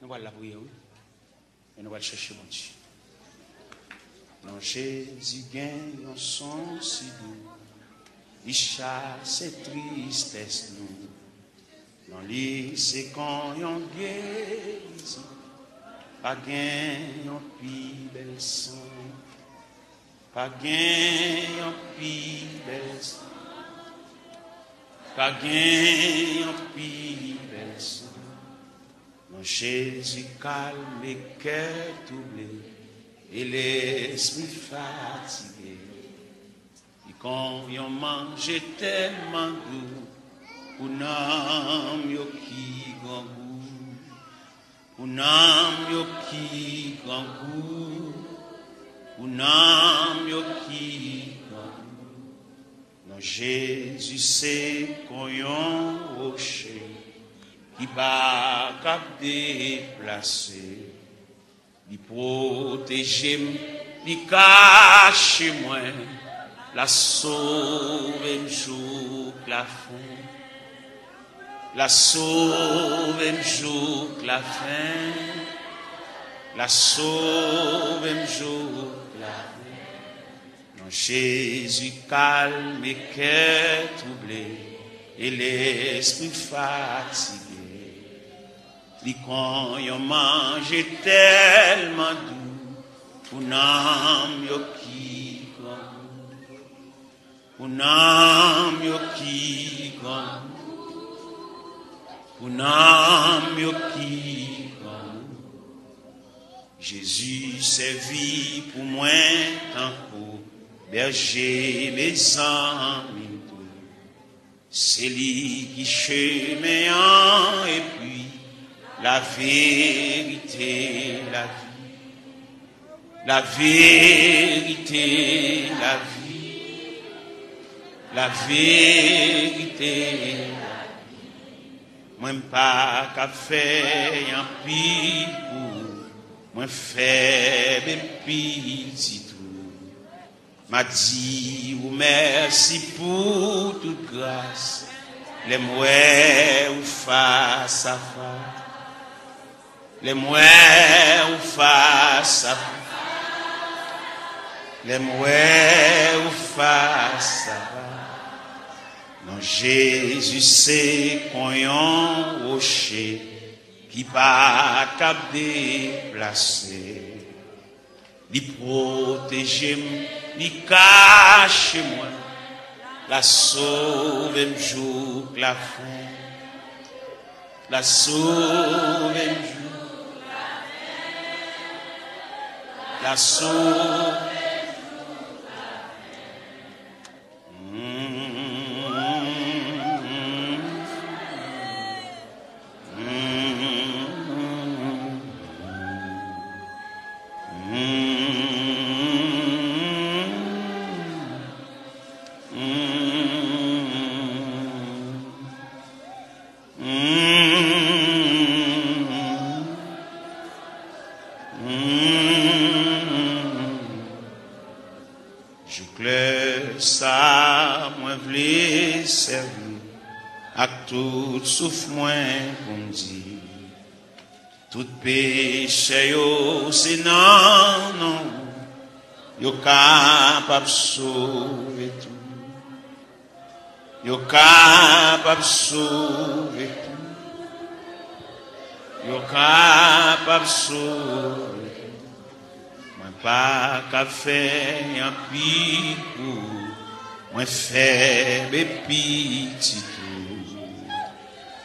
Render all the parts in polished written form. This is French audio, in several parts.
Nous allons la prière, oui. Et nous allons chercher mon Dieu. Non, Jésus gagne un son si doux. Il chasse tristesse nous. Dans les c'est quand on guérit. Pas gagne un plus bel son. Pas gagne un plus bel son. Pas gagne un plus bel son. Non, Jésus calme les cœurs troublés et l'esprit fatigué. Et quand on mange tellement doux, pour n'am yo qui grand goût, pour n'am yo qui grand goût, pour n'am yo qui grand goût. Non, Jésus c'est qu'on yon rocher qui va cap déplacer, qui protège, qui cache moi, la sauve un jour la fin, la sauve un jour la fin, la sauve un jour la fin. Non, Jésus calme les cœurs troublés et l'esprit fatigué. Quand on mange tellement doux, pour n'am yo qui grand, pour n'am yo qui grand, pour n'am yo qui grand. Jésus servit pour moi tant pour berger mes amis. C'est lui qui chemin et puis la vérité, la vie, la vérité, la vie, la vérité, la vie. Moi pas qu'à faire un pis pour, moi faible petit tout. M'a dit ou merci pour toute grâce, les mouets ou face à face. Les mouets ou face à les mouets ou face à non, Jésus c'est qu'on yon rocher qui pas cap déplacer, li protège, li cache moi, la sauve un jour la fin, la sauve un jour. La sauve. Tout souffle moins pour me dire, tout péché yo c'est non, non, yo capable sauver tout, yo capable sauver tout, yo capable sauver tout. Moi pas qu'à faire un pis pour, moi faible petit tout.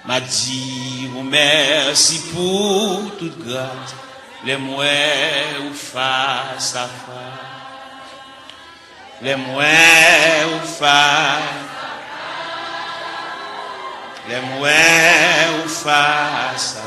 M'a dit ou merci pour toute grâce, les mouets ou face à face, les mouets ou face, les mouets ou face à face.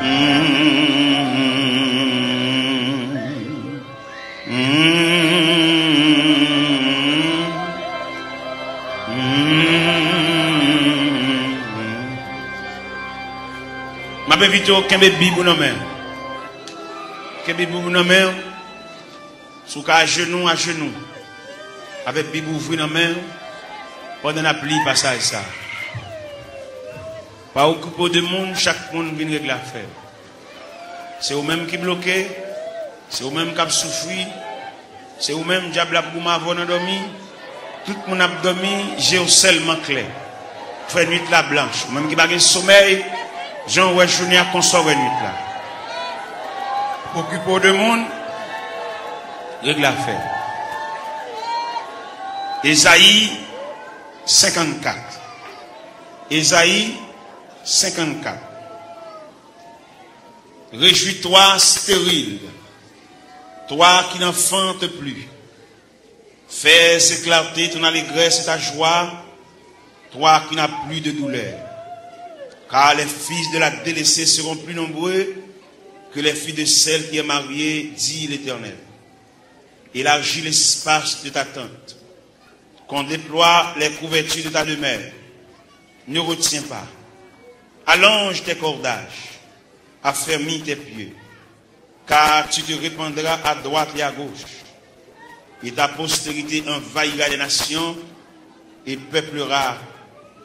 Ma bevito kembe bibou nan men. Kembe bibou nan men. Sou ka à genoux. Avec bibou ouvri nan men. Pendant la pluie passage ça. Pas occupé de monde, chaque monde vient régler l'affaire. C'est eux même qui bloqué, c'est eux même qui souffri, c'est eux même diable a pour m'avoir dormi. Tout le monde a dormi, j'ai seulement clair. Fait nuit la blanche, même qui pas de sommeil, Jean ouais journée à consommer nuit là. Occupé de monde, règle l'affaire. Ésaïe 54. Ésaïe 54. Réjouis-toi stérile, toi qui n'enfantes plus. Fais éclater ton allégresse et ta joie, toi qui n'as plus de douleur. Car les fils de la délaissée seront plus nombreux que les filles de celle qui est mariée, dit l'Éternel. Élargis l'espace de ta tente, qu'on déploie les couvertures de ta demeure. Ne retiens pas. Allonge tes cordages, affermis tes pieds, car tu te répandras à droite et à gauche, et ta postérité envahira les nations et peuplera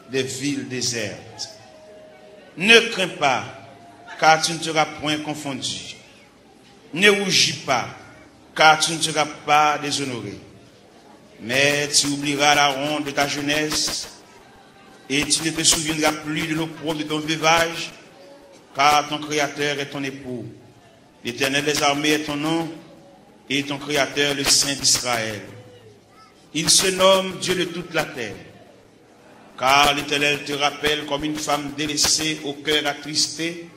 des villes désertes. Ne crains pas, car tu ne seras point confondu. Ne rougis pas, car tu ne seras pas déshonoré. Mais tu oublieras la ronde de ta jeunesse, et tu ne te souviendras plus de l'opprobre de ton veuvage, car ton Créateur est ton époux. L'Éternel des armées est ton nom, et ton Créateur le Saint d'Israël. Il se nomme Dieu de toute la terre, car l'Éternel te rappelle comme une femme délaissée au cœur attristé,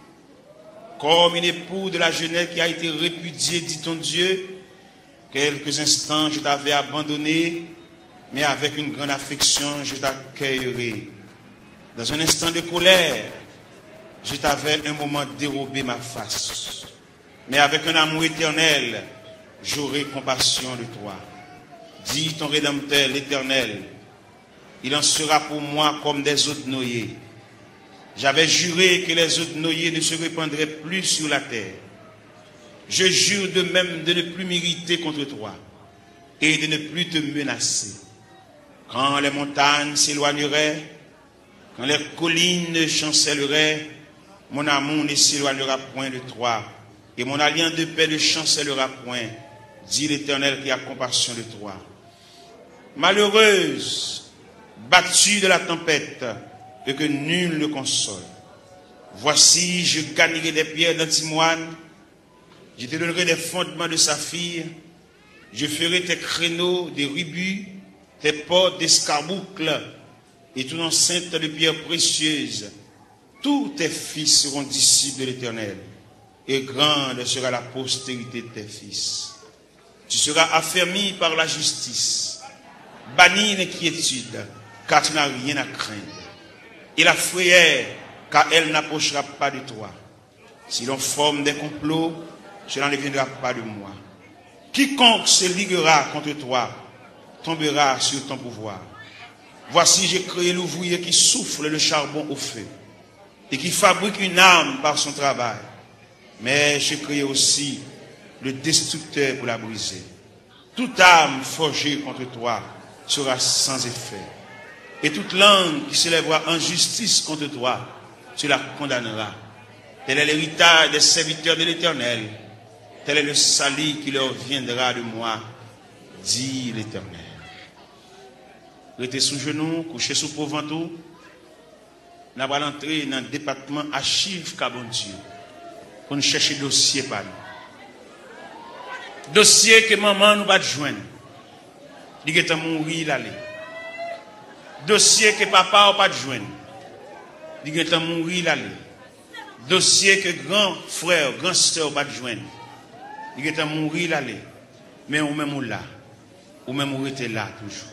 comme une épouse de la jeunesse qui a été répudiée, dit ton Dieu. Quelques instants je t'avais abandonné, mais avec une grande affection je t'accueillerai. Dans un instant de colère, je t'avais un moment dérobé ma face. Mais avec un amour éternel, j'aurai compassion de toi. Dis ton Rédempteur, l'Éternel, il en sera pour moi comme des eaux de noyer. J'avais juré que les eaux de noyer ne se répandraient plus sur la terre. Je jure de même de ne plus m'irriter contre toi et de ne plus te menacer. Quand les montagnes s'éloigneraient, quand les collines chancelleraient, mon amour ne s'éloignera point de toi, et mon alliance de paix ne chancellera point, dit l'Éternel qui a compassion de toi. Malheureuse, battue de la tempête, et que nul ne console. Voici, je gagnerai des pierres d'antimoine, je te donnerai des fondements de saphir, je ferai tes créneaux des rubis, tes portes d'escarboucles, et ton enceinte de pierres précieuses. Tous tes fils seront disciples de l'Éternel, et grande sera la postérité de tes fils. Tu seras affermi par la justice, banni l'inquiétude, car tu n'as rien à craindre, et la frayeur, car elle n'approchera pas de toi. Si l'on forme des complots, cela ne viendra pas de moi. Quiconque se liguera contre toi tombera sur ton pouvoir. Voici, j'ai créé l'ouvrier qui souffle le charbon au feu et qui fabrique une arme par son travail. Mais j'ai créé aussi le destructeur pour la briser. Toute arme forgée contre toi sera sans effet. Et toute langue qui se lèvera en justice contre toi, tu la condamneras. Tel est l'héritage des serviteurs de l'Éternel. Tel est le salut qui leur viendra de moi, dit l'Éternel. Restez sous genoux, couchez sous pauvre-ventou. Nous allons entrer dans le département archives Cabon Dieu pour nous chercher dossier par nous. Dossier que maman nous va joindre. Il est mourir l'aller. Dossier que papa va pas joindre. Il est mourir l'aller. Dossier que grand frère, grand sœur va joindre. Il est mourir l'aller. Mais ou même là. Ou même ou était là toujours.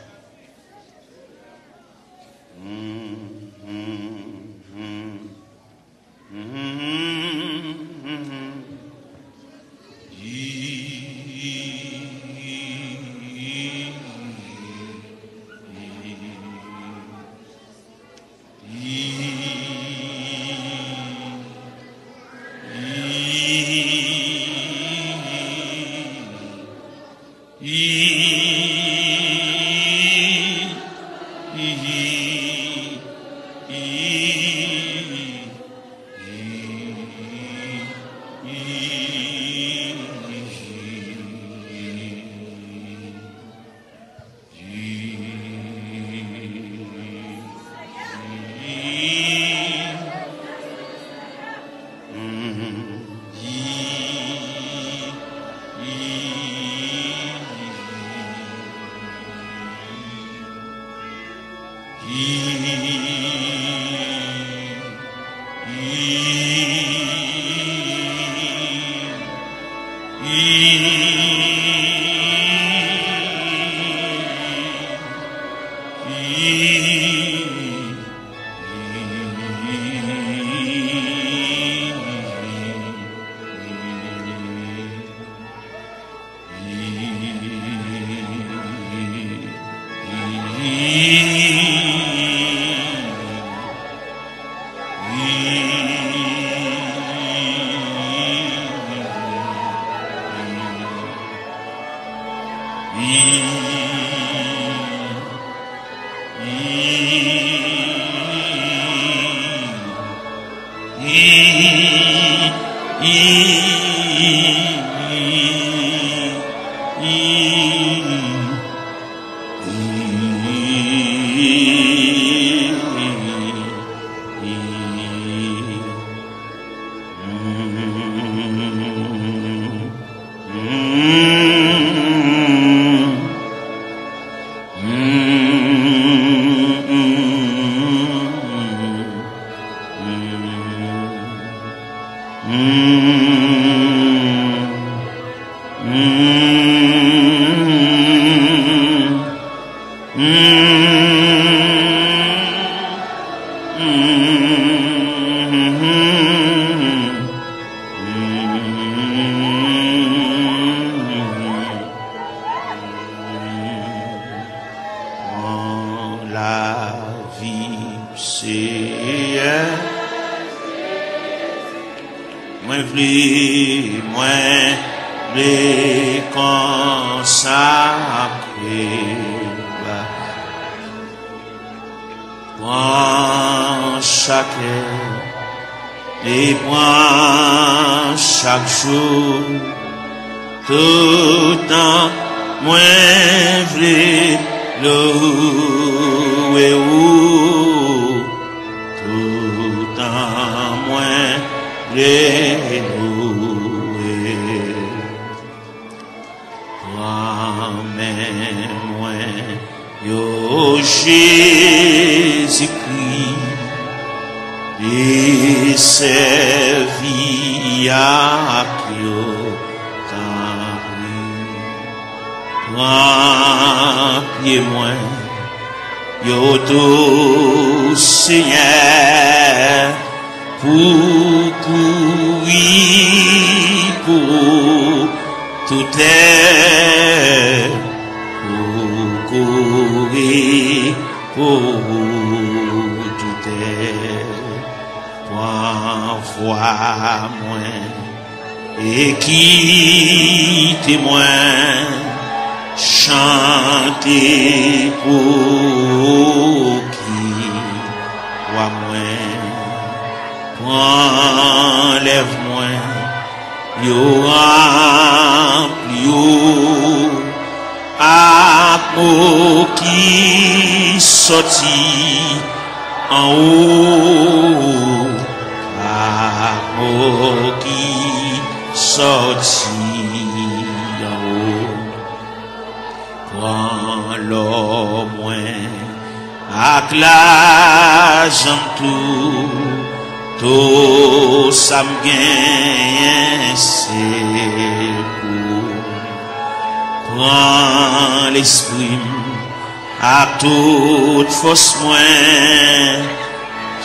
Toute force moins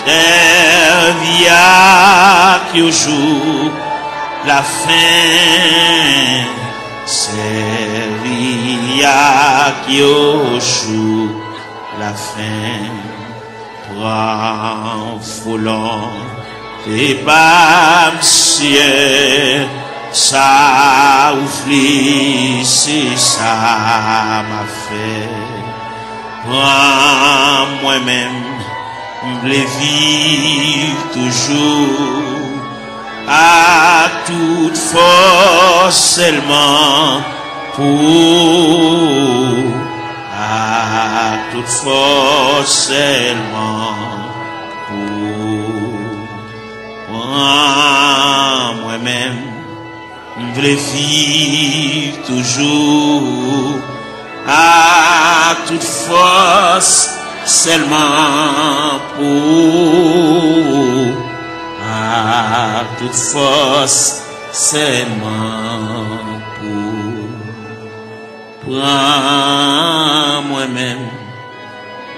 servia qui au jour la fin servia qui au jour la fin toi volant et pas monsieur ça ouvrit c'est ça m'a fait moi-même, je vivre toujours à toute force seulement pour à toute force seulement pour moi-même, je veux vivre toujours à toute force, seulement pour, à toute force, seulement pour. Prends moi-même,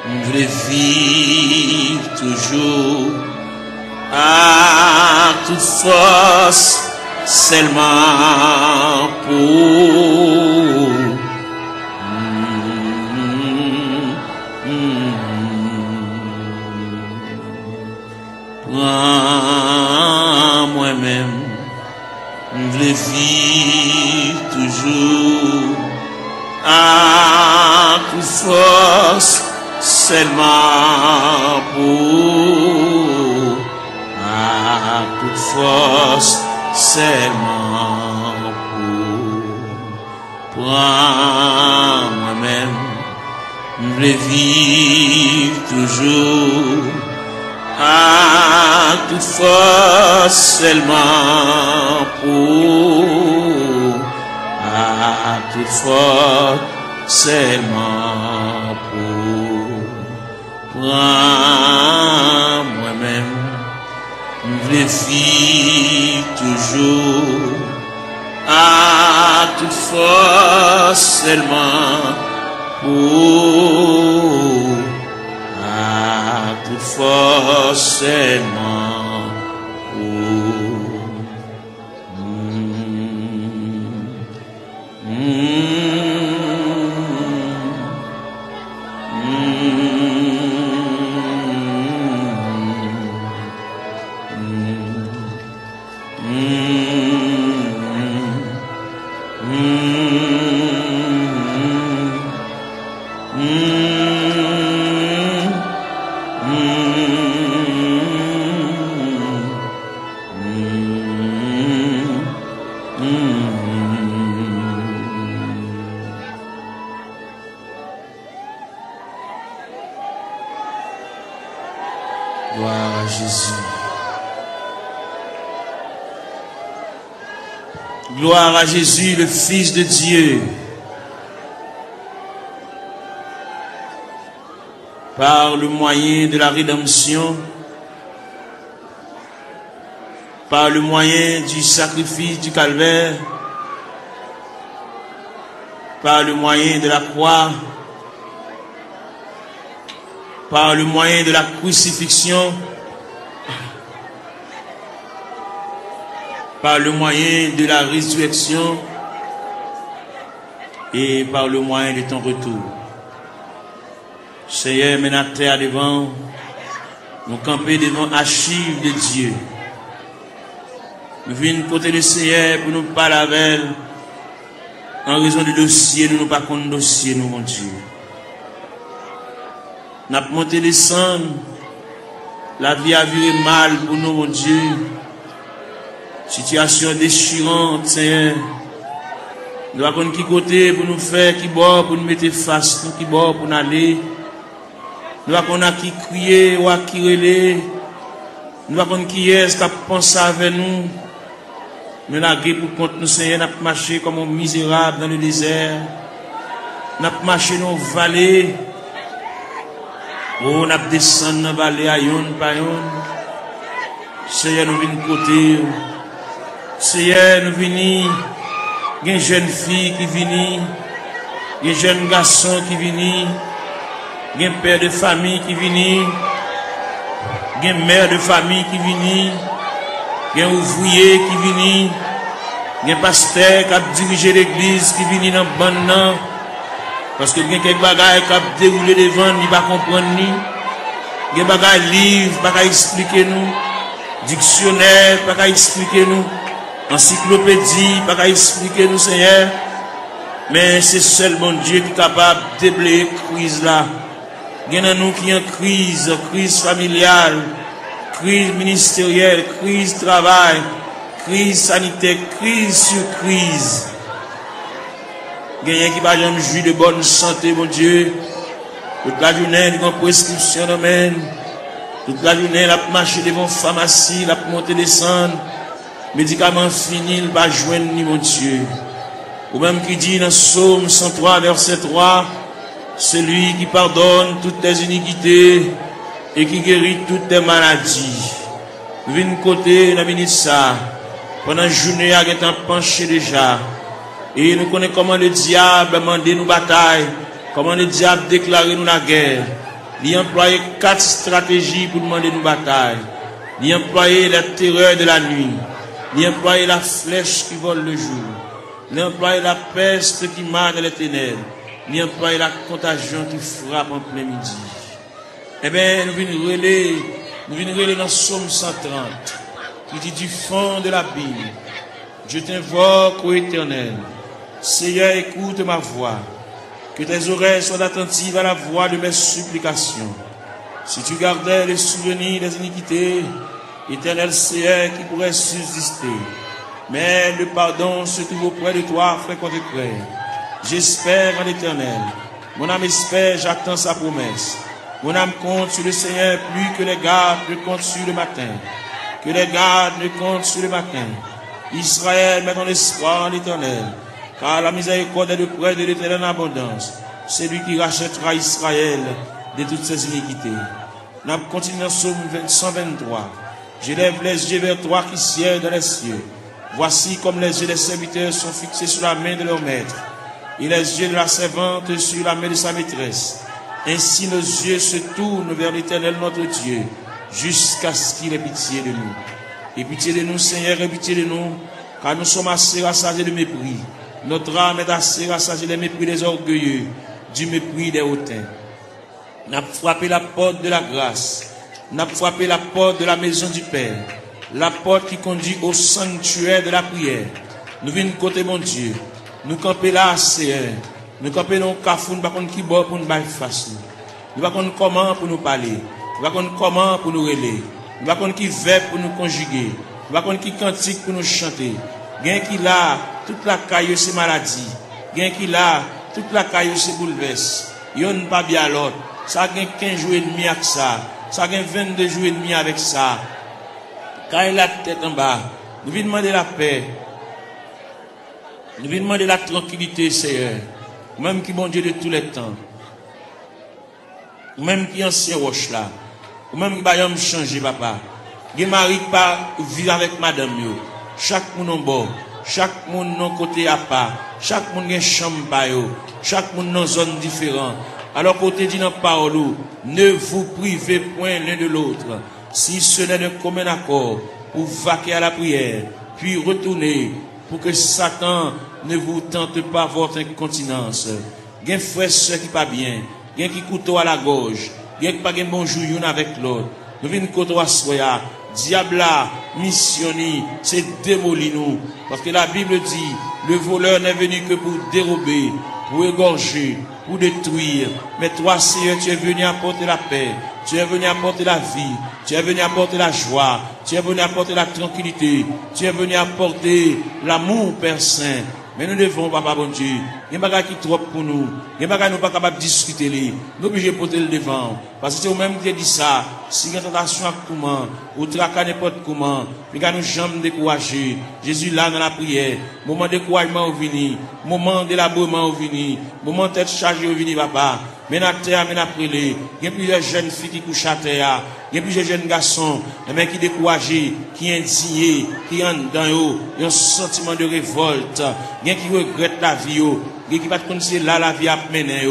je veux vivre toujours à toute force, seulement pour. Prends moi-même, je veux vivre toujours à toute force, seulement pour, à toute force, seulement pour. Prends moi-même, je veux vivre toujours à toute force, seulement pour, à toute force, seulement pour. Prends moi-même, je veux vivre toujours à toute force, seulement pour, à toute force, seulement pour. Gloire à Jésus. Gloire à Jésus, le Fils de Dieu. Par le moyen de la rédemption, par le moyen du sacrifice du calvaire, par le moyen de la croix, par le moyen de la crucifixion, par le moyen de la résurrection et par le moyen de ton retour. Seigneur, mets la terre devant, nous camper devant archives de Dieu. Nous venons côté le Seigneur pour nous parler avec elle. En raison du dossier, nous ne pas contre dossier, nous, mon Dieu. Nous avons monté les cendres. La vie a viré mal pour nous, mon Dieu. Situation déchirante, Seigneur. Nous avons qui côté pour nous faire, qui bord pour nous mettre face, nous qui bord pour nous aller. Nous avons qui crier ou qui relais. Nous avons qui est-ce qui a pensé avec nous. Nous avons pour compte nous, Seigneur, nous avons marché comme un misérable dans le désert. Nous avons marché dans les vallées. Oh, nous avons descendu dans la vallée à yon par yon. Seigneur, nous venons côté. Seigneur, nous venons. Il y a une jeune fille qui vient. Il y a un jeune garçon qui vient. Il y a un père de famille qui vient. Il y a une mère de famille qui vient. Il y a un ouvrier qui vient. Il y a un pasteur qui a dirigé l'église qui vient dans le bon. Parce que il y a quelques bagages qui ont déroulé devant, il ne va pas comprendre. Il y a des bagages livres, qui ne va expliquer nous. Dictionnaire, qui ne va expliquer nous. Encyclopédie, qui ne va expliquer nous, Seigneur. Mais c'est seul bon Dieu qui est capable de déblayer la crise là. Il y en a nous qui ont crise familiale, crise ministérielle, crise travail, crise sanitaire, crise sur crise. Il y a qui va jamais jouir de bonne santé, mon Dieu. Toute la journée, il y a une prescription d'homme. Toute la journée, il a marché devant la pharmacie, il a monté descendre. médicament fini, il va joindre ni mon Dieu. Ou même qui dit dans Psaume 103, verset 3, celui qui pardonne toutes tes iniquités et qui guérit toutes tes maladies. Nous venons côté, nous venons ça. Pendant la journée, il est penché déjà. Et nous connaissons comment le diable a demandé nous bataille, comment le diable déclaré nous la guerre. Il a employé 4 stratégies pour demander nous bataille. Il a employé la terreur de la nuit. Il a employé la flèche qui vole le jour. Il a employé la peste qui marche dans les ténèbres. Il a employé la contagion qui frappe en plein midi. Eh bien, nous venons relayer dans Psaume 130, qui dit du fond de la Bible, je t'invoque, ô Éternel. Seigneur, écoute ma voix. Que tes oreilles soient attentives à la voix de mes supplications. Si tu gardais les souvenirs des iniquités, Éternel Seigneur, qui pourrait subsister. Mais le pardon se trouve auprès de toi, frère frère. J'espère en l'Éternel. Mon âme espère, j'attends sa promesse. Mon âme compte sur le Seigneur plus que les gardes ne comptent sur le matin. Que les gardes ne comptent sur le matin. Israël, met ton espoir en l'Éternel. Car la miséricorde est de près de l'Éternel en abondance. C'est lui qui rachètera Israël de toutes ses iniquités. Nous continuons dans Psaume 123. J'élève les yeux vers toi qui sièges dans les cieux. Voici comme les yeux des serviteurs sont fixés sur la main de leur maître, et les yeux de la servante sur la main de sa maîtresse. Ainsi nos yeux se tournent vers l'Éternel notre Dieu, jusqu'à ce qu'il ait pitié de nous. Et pitié de nous, Seigneur, et pitié de nous, car nous sommes assez rassasiés de mépris. Notre âme est assez rassasiée des mépris des orgueilleux, du mépris des hautains. N'a frappé la porte de la grâce, n'a frappé la porte de la maison du Père, la porte qui conduit au sanctuaire de la prière. Nous venons côté mon Dieu, nous camper là, Seigneur. Nous camper dans le cafou, nous ne savons pas qui bord pour nous faire face. Nous ne savons pas comment pour nous parler. Nous ne savons pas comment pour nous relayer. Nous ne savons pas qui verbe pour nous conjuguer. Nous ne savons pas qui cantique pour nous chanter. Gain qui là, toute la caille c'est maladie. Gain qui là, toute la caille c'est bouleverse. Yon pas bien l'autre. Ça gagne 15 jours et demi avec ça. Ça gagne 22 jours et demi avec ça. Quand il a la tête en bas, nous venons demander la paix. Nous venons demander la tranquillité, Seigneur. Même qui bon Dieu de tous les temps. Même qui ancien roche là. Ou même qui va me changer, papa. Qui mari pas vivre avec madame yo. Chaque monde en bord. Chaque monde non côté à part. Chaque monde a une chambre pa yo. Chaque monde dans zone différente. Alors côté dit dans parole, ne vous privez point l'un de l'autre. Si ce n'est d'un commun accord, pour vaquer à la prière, puis retourner, pour que Satan ne vous tente pas votre incontinence. Gen frère soeur qui pas bien, gen qui couteau à la gorge, gen qui pas gen bonjour yon avec l'autre. Nous venons couteau à soya, diable là, missionné, c'est démolir nous. Parce que la Bible dit, le voleur n'est venu que pour dérober, pour égorger, pour détruire. Mais toi, Seigneur, tu es venu apporter la paix. Tu es venu apporter la vie. Tu es venu apporter la joie. Tu es venu apporter la tranquillité. Tu es venu apporter l'amour, Père Saint. Mais nous devons, papa bon Dieu, il y a des choses qui trop pour nous. Il y a des choses qui nous pas capables de discuter. Nous sommes obligés de porter le devant. Parce que c'est vous-même qui dit ça. Si il y a une tentation à comment, ou traquer n'importe comment, puis nous jamais décourager. Jésus là dans la prière. Moment de découragement au vini. Moment d'élaboration au vini. Moment de tête chargée au vini, papa. Mais à terre, mais après les. Il y a plusieurs jeunes filles qui couchent à terre. Il y a plusieurs jeunes garçons, qui découragés, qui indignés, qui ont dans eux, un sentiment de révolte. Il y a qui regrettent la vie. Il y a qui ne connaissent pas là la vie à mener.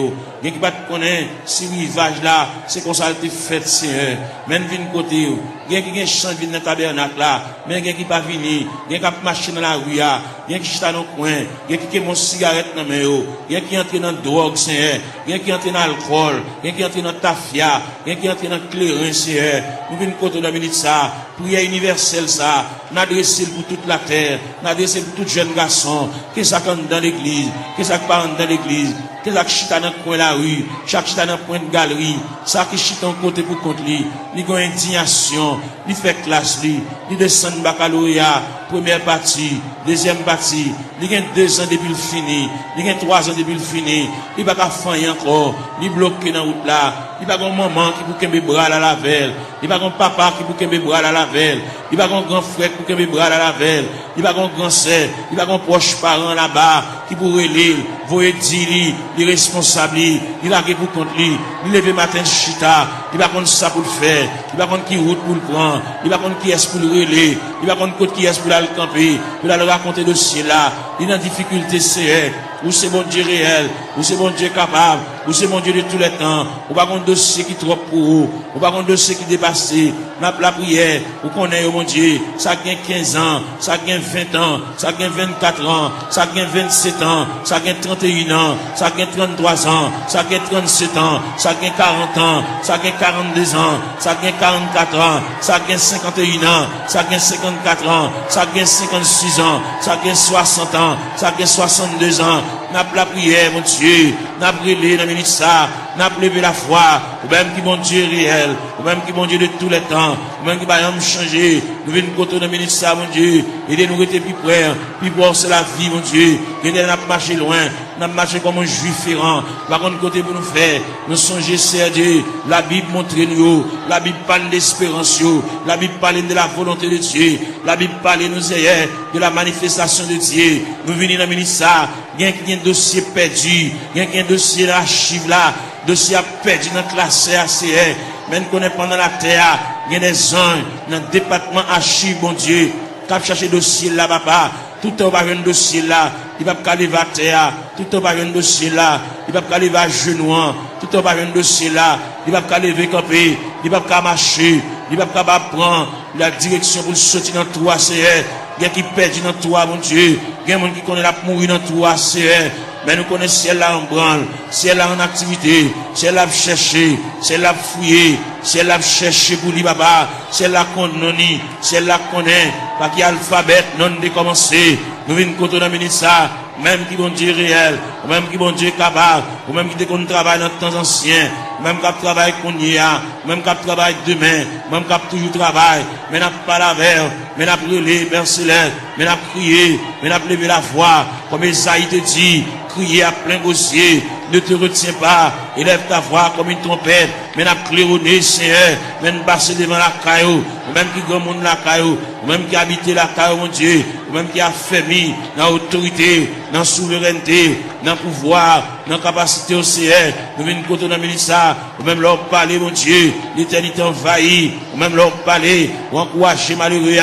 Il y a qui ne connaissent pas si rivage là, c'est comme ça a été fait, Seigneur. Même vin côté. Il y a qui chante dans le tabernacle là, mais il y a qui pas venir. Il y a qui marcher dans la rue. Il y a qui chita dans le coin. Il y a qui mon cigarette dans mes mains. Il y a qui entre dans la drogue, Seigneur. Il y a qui entre dans l'alcool. Il y a qui entre dans tafia. Il y a qui entre dans le clairin, Seigneur. Nous venons côté de la minute ça. Prière universelle ça. N'adresser pour toute la terre. N'adresser pour tout jeune garçon. Qu'est-ce qu'on dans l'église? Qu'est-ce qu'on parle dans l'église? que ça qui chita dans le coin de la rue, chaque chita dans le coin de galerie, ça qui chita en côté pour contre lui, il a une indignation, il fait classe lui, il descend de baccalauréat, première partie, deuxième partie, il a 2 ans depuis le fini, il a 3 ans depuis le fini, il va pas faire encore, il bloqué dans la route là, il va pas un maman qui pour qu'un bras à la velle, il va pas un papa qui pour qu'un bras à la velle, il va pas un grand frère pour qu'un bras à la velle, il va pas un grand sœur, il va pas un proche parent là-bas qui pourrait lire, voyer dire il est responsable, il a pour contre lui, il lève matin chita, il va contre ça pour le faire, il va contre qui route pour le prendre, il va contre qui est pour le relayer, il va contre qui est pour le camper, pour aller raconter dossier là, il est en difficulté c'est ou c'est bon Dieu réel, ou c'est bon Dieu capable, ou c'est bon Dieu de tous les temps, ou pas un dossier qui est trop pour vous, ou pas un dossier qui est dépassé, n'a la prière, ou connaît mon Dieu, ça gagne 15 ans, ça gagne 20 ans, ça gagne 24 ans, ça gagne 27 ans, ça gagne 31 ans, ça gagne 33 ans, ça gagne 37 ans, ça gagne 40 ans, ça gagne 42 ans, ça gagne 44 ans, ça gagne 51 ans, ça gagne 54 ans, ça gagne 56 ans, ça gagne 60 ans, ça gagne 62 ans, n'a la prière, mon Dieu, n'a brûlé dans le ministère, n'a levé la foi, ou même qui mon Dieu réel, ou même qui mon Dieu de tous les temps, ou même qui va changer, nous venons côté dans le ministère, mon Dieu, et nous rester plus près, puis voir c'est la vie, mon Dieu, et nous n'avons marché loin, nous avons marché comme un juif errant, par contre côté pour nous faire, nous songer, c'est Dieu, la Bible montre nous, la Bible parle d'espérance, la Bible parle de la volonté de Dieu, la Bible parle nous hier de la manifestation de Dieu, nous venons dans le ministère, il y a un dossier perdu, il y a un dossier d'archive là, dossier perdu dans la classe ACR, même qu'on est pendant la terre, il y a des anges dans le département archive, bon Dieu, qui a cherché dossier là, papa, tout en bas un dossier là, il va pas aller à terre, tout en bas un dossier là, il va pas aller à genoux, tout en bas un dossier là, il va pas lever camper, il va pas marcher, il va pas prendre la direction pour sortir dans 3 CR, il y a qui perdent dans 3, mon Dieu, il y a des gens qui connaissent la mourir dans 3 CR. Mais nous connaissons ciel là en branle, ciel là en activité, ciel là chercher, ciel là fouiller, ciel là chercher pour lui papa, ciel là connaît, ciel là connaît, pas qu'il y a alphabet non décommencé. Nous venons contre la ministère, même qui bon Dieu réel, ou même qui bon Dieu capable, ou même qui déconne travail dans le temps ancien, même qui travaille qu'on y a, même qui travaille demain, même qui toujours travail, mais n'a pas la verre, mais n'a brûlé, Père Céleste, mais n'a prié, mais n'a levé la voix, comme Esaïe te dit, crier à plein gosier, ne te retiens pas, élève ta voix comme une trompette, mais n'a claironné, Seigneur, mais n'a passé devant la caillou, ou même qui grand monde la caillou, ou même qui habite la caillou, mon Dieu, ou même qui a fermé dans l'autorité, dans la souveraineté, dans le pouvoir, dans la capacité au Seigneur, nous venons côté dans le ministère, ou même leur parler, mon Dieu, l'éternité envahie, ou même leur parler, ou encourager malheureux,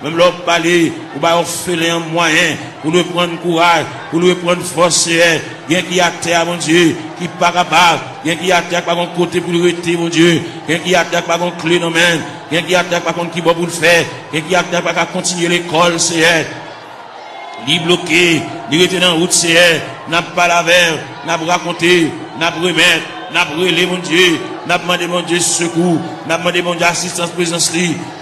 même leur parler, ou bien faire un moyen, pour nous prendre courage, pour nous prendre force, bien qui a terre, mon Dieu, qui pas capable, bien qui a terre par un côté pour le rester, mon Dieu, bien qui a terre par un clé dans main, bien qui a terre par contre qui va pour le faire, bien qui a terre par continuer l'école, c'est li bloqué, li rester dans la route, c'est n'a pas la verre, n'a pas raconté, n'a pas remettre, n'a pas relé, mon Dieu, n'a pas demandé, mon Dieu, secours, n'a pas demandé, mon Dieu, assistance, présence,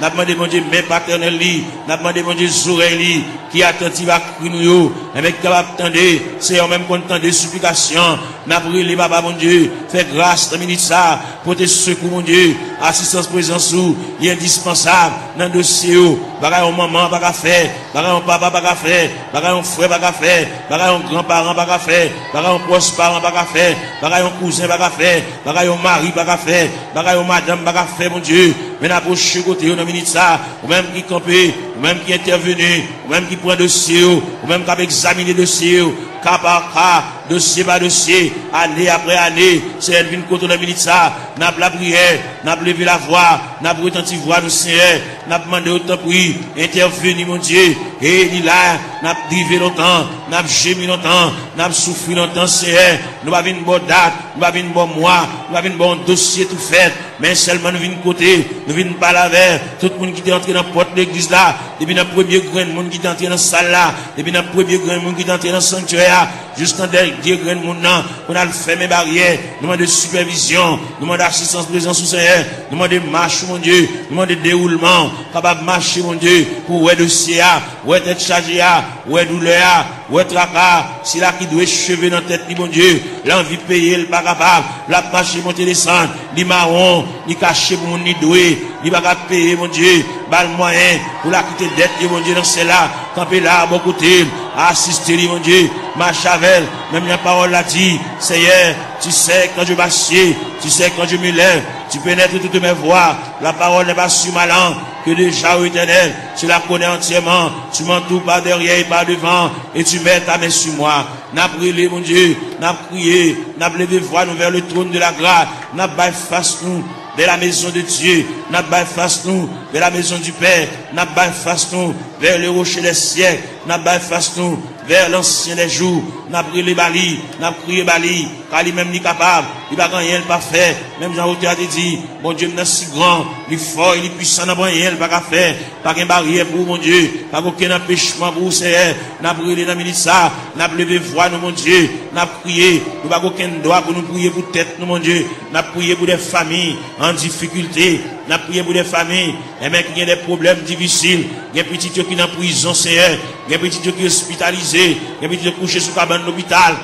n'a pas demandé, mon Dieu, main paternelle, n'a pas demandé, mon Dieu, oreilles, qui attentive à nous, avec capable attendre, c'est en même content de supplication, n'a pas relé, papa, mon Dieu, fais grâce, dans minute ça, pour tes secours, mon Dieu, assistance, présence, il est indispensable, dans le dossier, bagaille, maman, pas qu'à faire, bagaille, papa, pas qu'à faire, bagaille, frère, pas qu'à faire, bagaille, grand-parent, pas qu'à faire, bagaille, proche parent, pas qu'à faire, bagaille, cousin, pas qu'à faire, bagaille, mari, pas qu'à faire, bagaille, madame, pas qu'à faire, mon Dieu, mais n'approche côté, dans minute ça, ou même qui campé, ou même qui intervenu, ou même qui prend dossier, ou même qui a examiné dossier, cas par cas, dossier par dossier, année après année, c'est elle vient côté dans minute ça, n'a pas la prière, n'a pas levé la voix, n'a pas retenti voix nous Seigneur, n'a pas demandé autant prix, intervenu mon Dieu, et il là, n'a pas drivé longtemps, n'a pas gémi longtemps, n'a pas souffert longtemps Seigneur, nous pas une bonne date, nous pas une bonne mois, nous pas une bon dossier tout fait, mais seulement nous venons côté, nous venons pas la vers, tout le monde qui est entré dans la porte de l'église là, depuis le premier grand monde qui est entré dans la salle là, depuis le premier grand monde qui est entré dans le sanctuaire, juste dans des grains de monde, on a le fait mes barrières, nous demandons de supervision, nous demandons d'assistance, présence au Seigneur, nous demandons de marche, mon Dieu, nous demandons de déroulement, capable de marcher, mon Dieu, pour ouais dossier, ouais tête chargée, ouais douleur, ouais tracas, si là qui doit cheveux dans la tête, mon Dieu, l'envie de payer, le pas capable, la marche, monter, descendre, ni marron, ni caché pour mon ni doué, ni pas capable payer, mon Dieu, bal moyen, pour la quitter dette, mon Dieu, dans celle-là, camper là, à bon côté, assister, mon Dieu, marche avec, même la parole l'a dit, Seigneur, tu sais quand je m'assieds, tu sais quand je me lève, tu pénètres toutes mes voies, la parole n'est pas sur ma langue, que déjà au éternel, tu la connais entièrement, tu m'entoures par derrière et par devant, et tu mets ta main sur moi. N'a brûlé, mon Dieu, n'a prié, n'a levé voix nous vers le trône de la grâce, n'a baillé face nous vers la maison de Dieu, n'a baillé face nous vers la maison du Père, n'a baillé face nous vers le rocher des siècles, n'a baillé face nous vers l'ancien des jours, n'a brûlé Bali, n'a crié Bali, car lui-même n'est capable, il va rien pas faire, même Jean-Route a dit, mon Dieu, il est si grand, il est fort, il est puissant, n'a rien pas faire, pas qu'une barrière pour mon Dieu, pas aucun empêchement pour Seigneur, n'a brûlé dans le ça, n'a levé voix, nous, mon Dieu, n'a prié, nous pas aucun droit pour nous prier pour tête, nous, mon Dieu, n'a prié pour des familles en difficulté, n'a prié pour des familles, et même qui ont des problèmes difficiles, il y a des petits qui sont en prison, Seigneur, il y a des petits qui sont hospitalisés, il y a des petits qui sont couchés sur cabane d'hôpital,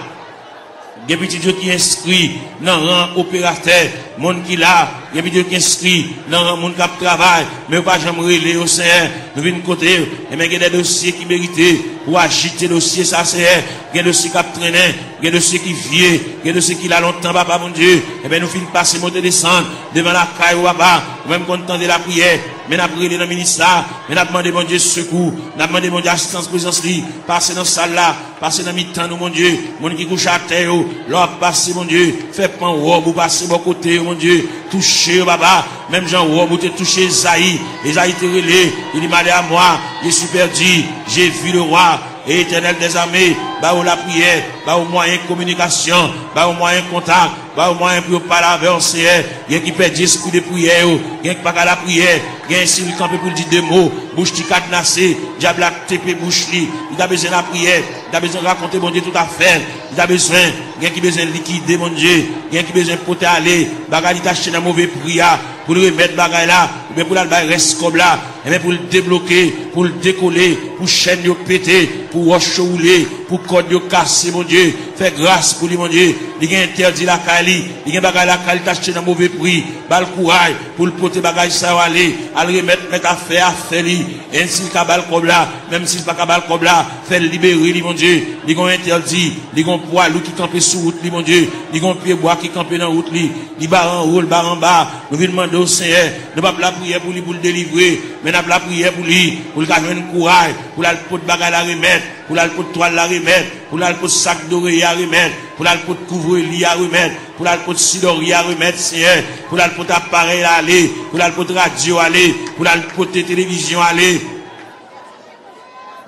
il y a des petits qui sont inscrits dans le rang opérateur, monde qui là, il y a des petits qui sont inscrits dans le monde qui travaille, mais pas jamais relais au Seigneur, nous venons côté, et même il y a des dossiers qui méritent pour agiter le dossier, ça c'est, il y a des dossiers qui traînent, il y a des dossiers qui viennent, il y a des dossiers qui là longtemps, papa mon Dieu, et bien nous finissons passer, monter, descendre, devant la caille ou papa, même content de la prière, mais nous avons prié dans le ministère, mais nous avons demandé mon Dieu secours, nous avons demandé mon Dieu assistance, présence, passer dans la salle là, passer dans le mi-temps, nous, mon Dieu, mon qui couche à terre, l'or passer, mon Dieu, fait pan robe ou passer bon côté, mon Dieu, toucher, papa, même Jean robe ou te toucher Esaïe te relé, il dit, malé à moi, j'ai super dit, j'ai vu le roi, et éternel des armées, bah où la prière, bah au moyen de communication, bah au moyen de contact, bah au moyen pour parler avec le Seigneur, il y a qui perd l'esprit de prière, il y a qui pas la prière, il y a un s'il campé pour dire des mots, bouche qui cadenassé, diable a TP bouche li, il a besoin de la prière, il a besoin de raconter mon Dieu tout à fait, il a besoin, il y a qui besoin de liquider mon Dieu, il y a qui besoin de porter aller, bagarre il t'acheter dans mauvais prière, pour le remettre bagarre là, ou bien pour la reste comme là, et bien pour le débloquer, pour le décoller, pour chaîne yo péter, pour roche rouler, pour code yo casser mon Dieu, fais grâce pour lui mon Dieu, il y a interdit la Kali, il y a bagarre la Kali t'acheter dans mauvais prix, bal courage pour le porter bagarre ça aller, à le remettre mettre à faire lui, et s'il cabal comme là, même s'il pas cabal comme là, fait libérer lui mon Dieu, il y a interdit, il y a poids loup qui campe sur route lui mon Dieu, il y a pied bois qui campe dans route lui, il bar en haut, bar en bas, nous venons demander au Seigneur, ne pas la prière pour lui pour le délivrer, mais n'a la prière pour lui, pour le gagner un courage, pour la pot de bagarre la remettre, pour la pot de toile la remettre, pour la pot de sac d'oreiller à remettre, pour la pot de couvre-lit à remettre, pour la pot de sidori à remettre, Seigneur, pour la pot d'appareil à aller, pour la pot de radio à aller, pour la pot de télévision à aller,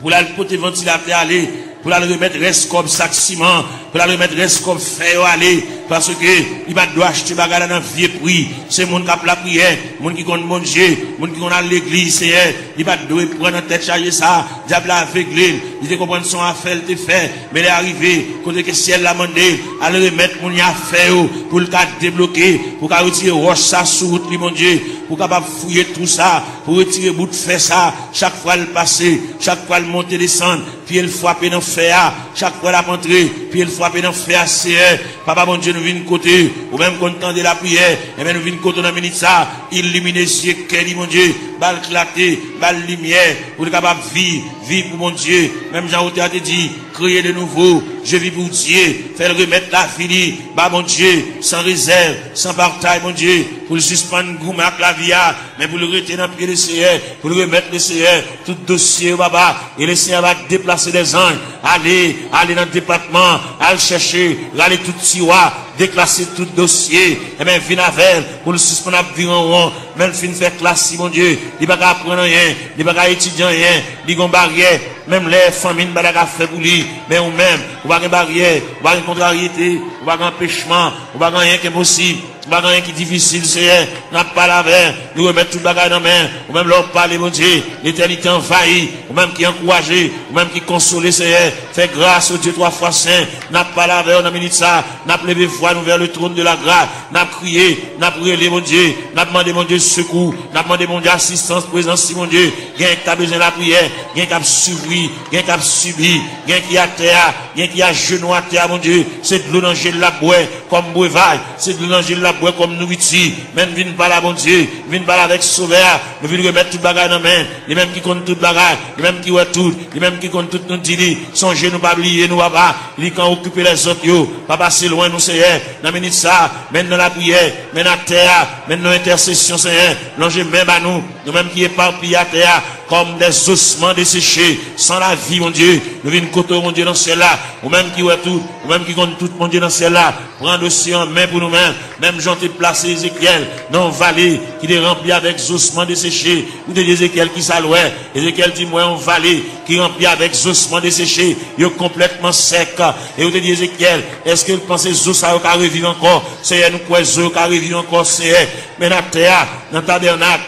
pour la pot de ventilateur à aller, pour la remettre reste comme sac ciment, pour la remettre reste comme fer à aller, parce que il va doit acheter bagarre dans vieux prix, c'est monde qui a la prière, monde qui compte manger, monde qui compte à l'église, Seigneur, il va doit prendre en tête charger ça, diable aveuglé, il te comprendre son affaire te fait, mais il est arrivé, côté que ciel l'a demandé, à le remettre mon affaire pour le cas débloquer, pour qu'à retirer roche ça sur route, mon Dieu, pour capable fouiller tout ça, pour retirer bout de fer ça, chaque fois le passer, chaque fois le monter descendre, puis il frapper dans fer, chaque fois la rentrer, puis il frapper dans fer, Seigneur, papa mon Dieu nous vient côté, ou même content de la prière, et bien nous vient côté dans la minute ça, illuminer les yeux, mon Dieu, balle clarté, balle lumière, pour être capable de vivre pour mon Dieu, même Jean-Route a dit, créer de nouveau, je vis pour Dieu, faire remettre la fini, bah mon Dieu, sans réserve, sans partage, mon Dieu, pour le suspendre, gourmet avec la vie, mais pour le retenir dans le pied du Seigneur, pour le remettre le Seigneur, tout dossier, baba, et le Seigneur va déplacer des anges, aller dans le département, aller chercher, aller tout tiroir, déclasser tout dossier, et bien, venir avec, pour le suspendre à vivre en rond, même fin faire classe, mon Dieu, il va pas apprendre rien, il va pas étudier rien, il va barrière, même les familles, il va pas faire pour lui, mais ou même, ou pas une barrière, ou pas une contrariété, ou pas un empêchement, ou pas rien qui est possible. Bagaille qui est difficile, Seigneur. N'a pas la verre. Nous remettons tout bagaille dans la main. Ou même leur parler, mon Dieu. L'éternité envahie. Ou même qui encouragé. Ou même qui consolé, Seigneur. Fais grâce au Dieu 3 fois saint. N'a pas la verre, on a mis ça. N'a pas levé voix nous vers le trône de la grâce. N'a crié. N'a prié, mon Dieu. N'a demandé, mon Dieu, secours. N'a demandé, mon Dieu, assistance, présence, mon Dieu. Gain qui a besoin de la prière. Gain qui a suivi. Gain qui a subi. Gain qui a terre. Gain qui a genou à terre, mon Dieu. C'est de l'eau dans la boue comme breuvage. C'est de l'eau dans la boue comme nourriture. Même viens pas là, mon Dieu. Viens pas là avec sauveur. Nous venons remettre tout bagage dans la main. Les mêmes qui comptent tout bagage. Les mêmes qui voient tout. Les mêmes qui comptent tout nous dit. Songez nous pas oublier nous papa. Il quand occuper les autres yo. Pas passer loin nous Seigneur. Dans minute ça. Même dans la prière. Même à terre. Même dans l'intercession Seigneur. Longez même à nous. Nous mêmes qui éparpillés à terre. Comme des ossements desséchés. Sans la vie mon Dieu. Nous venons côté mon Dieu dans celle-là. Ou même qui voient tout. Ou même qui comptent tout mon Dieu dans celle-là. Prends le dossier en main pour nous-mêmes. Même j'en t'ai placé Ézéchiel dans une vallée qui est remplie avec ossements desséchés. Ou de Ézéchiel qui s'allouait. Ézéchiel dit moi en vallée qui est remplie avec ossements desséchés. Il est complètement sec. Et vous te dit Ézéchiel, est-ce que vous pensez que os ça va revivre encore? C'est nous quoi os va revivre encore c'est mais dans la terre, dans le tabernacle,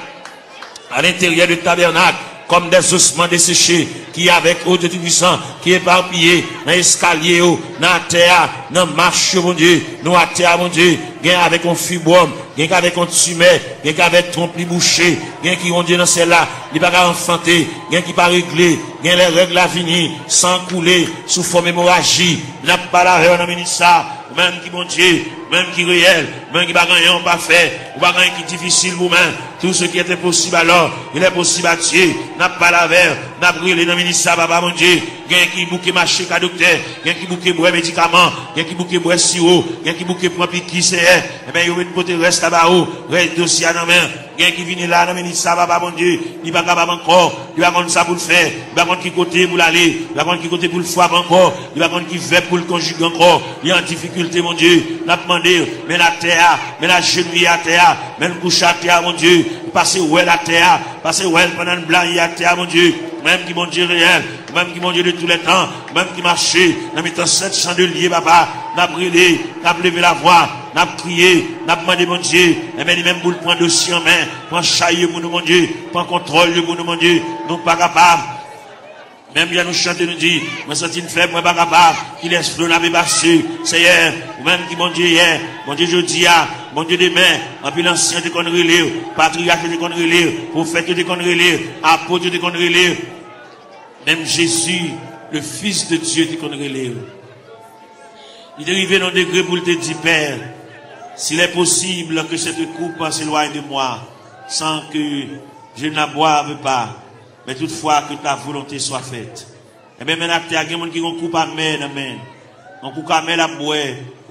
à l'intérieur du tabernacle, comme des ossements desséchés, qui avec eau de Tout-Puissant, qui est éparpillé, dans l'escalier, dans la terre, dans la marche, mon Dieu, dans la terre, mon Dieu, gain avec un fibrome, gain avec un tumeur, gain avec trompe bouché, gain qui, mon Dieu, dans celle-là, il n'est pas enfanté, gain qui pas réglé, gain les règles à venir, sans couler, sous forme hémorragie, n'a pas la règle, on a ça, même qui, mon Dieu, même qui réel, même qui va gagner, on pas fait, ou pas gagner qui difficile, vous-même, tout ce qui était possible alors, il est possible à Dieu, n'a pas la verre, n'a brûlé dans le ministère, papa, mon Dieu, gain qui bouquet marché qu'à docteur, gain qui bouquet boire médicaments, gain qui bouquet boire sirop, gain qui bouquet prend qui c'est, eh bien, il y a une côté reste là-bas, reste dossier à la main, gain qui vient là dans le ministère, papa, mon Dieu, il va capable encore, il va contre ça pour le faire, il va contre qui côté pour l'aller, il va contre qui côté pour le foie encore, il va contre qui fait pour le conjuguer encore, il y a en difficulté, mon Dieu, n'a demandé, mais la terre, mais la genouille à terre, mais le couche à terre, mon Dieu, passer où est la terre, passer où est pendant le blanc, il y a terre, mon Dieu, même qui mon Dieu réel, même qui mon Dieu de tous les temps, même qui marchait, dans mes temps 7 chandeliers, papa, n'a brûlé, n'a levé la voix, n'a crié, n'a demandé mon Dieu, et même pour le prendre dossier en main, prendre chaille pour nous, mon Dieu, prendre contrôle pour nous, mon Dieu, nous pas capables. Même bien nous chanter, nous dit, moi senti une faible, moi pas capable, qui laisse flot n'a pas passé, Seigneur, ou même qui mon Dieu hier, mon Dieu jeudi, mon Dieu demain, en plus l'ancien de qu'on relire, patriarche de qu'on relire, prophète de qu'on relire, apôtre de qu'on relire, même Jésus, le Fils de Dieu de qu'on relire. Il est arrivé dans le degré pour te dire, Père, s'il est possible que cette coupe s'éloigne de moi, sans que je ne la boive pas, mais toutefois que ta volonté soit faite. Et bien maintenant, il y a des gens qui ont coupe à main, on coupe à main la boire,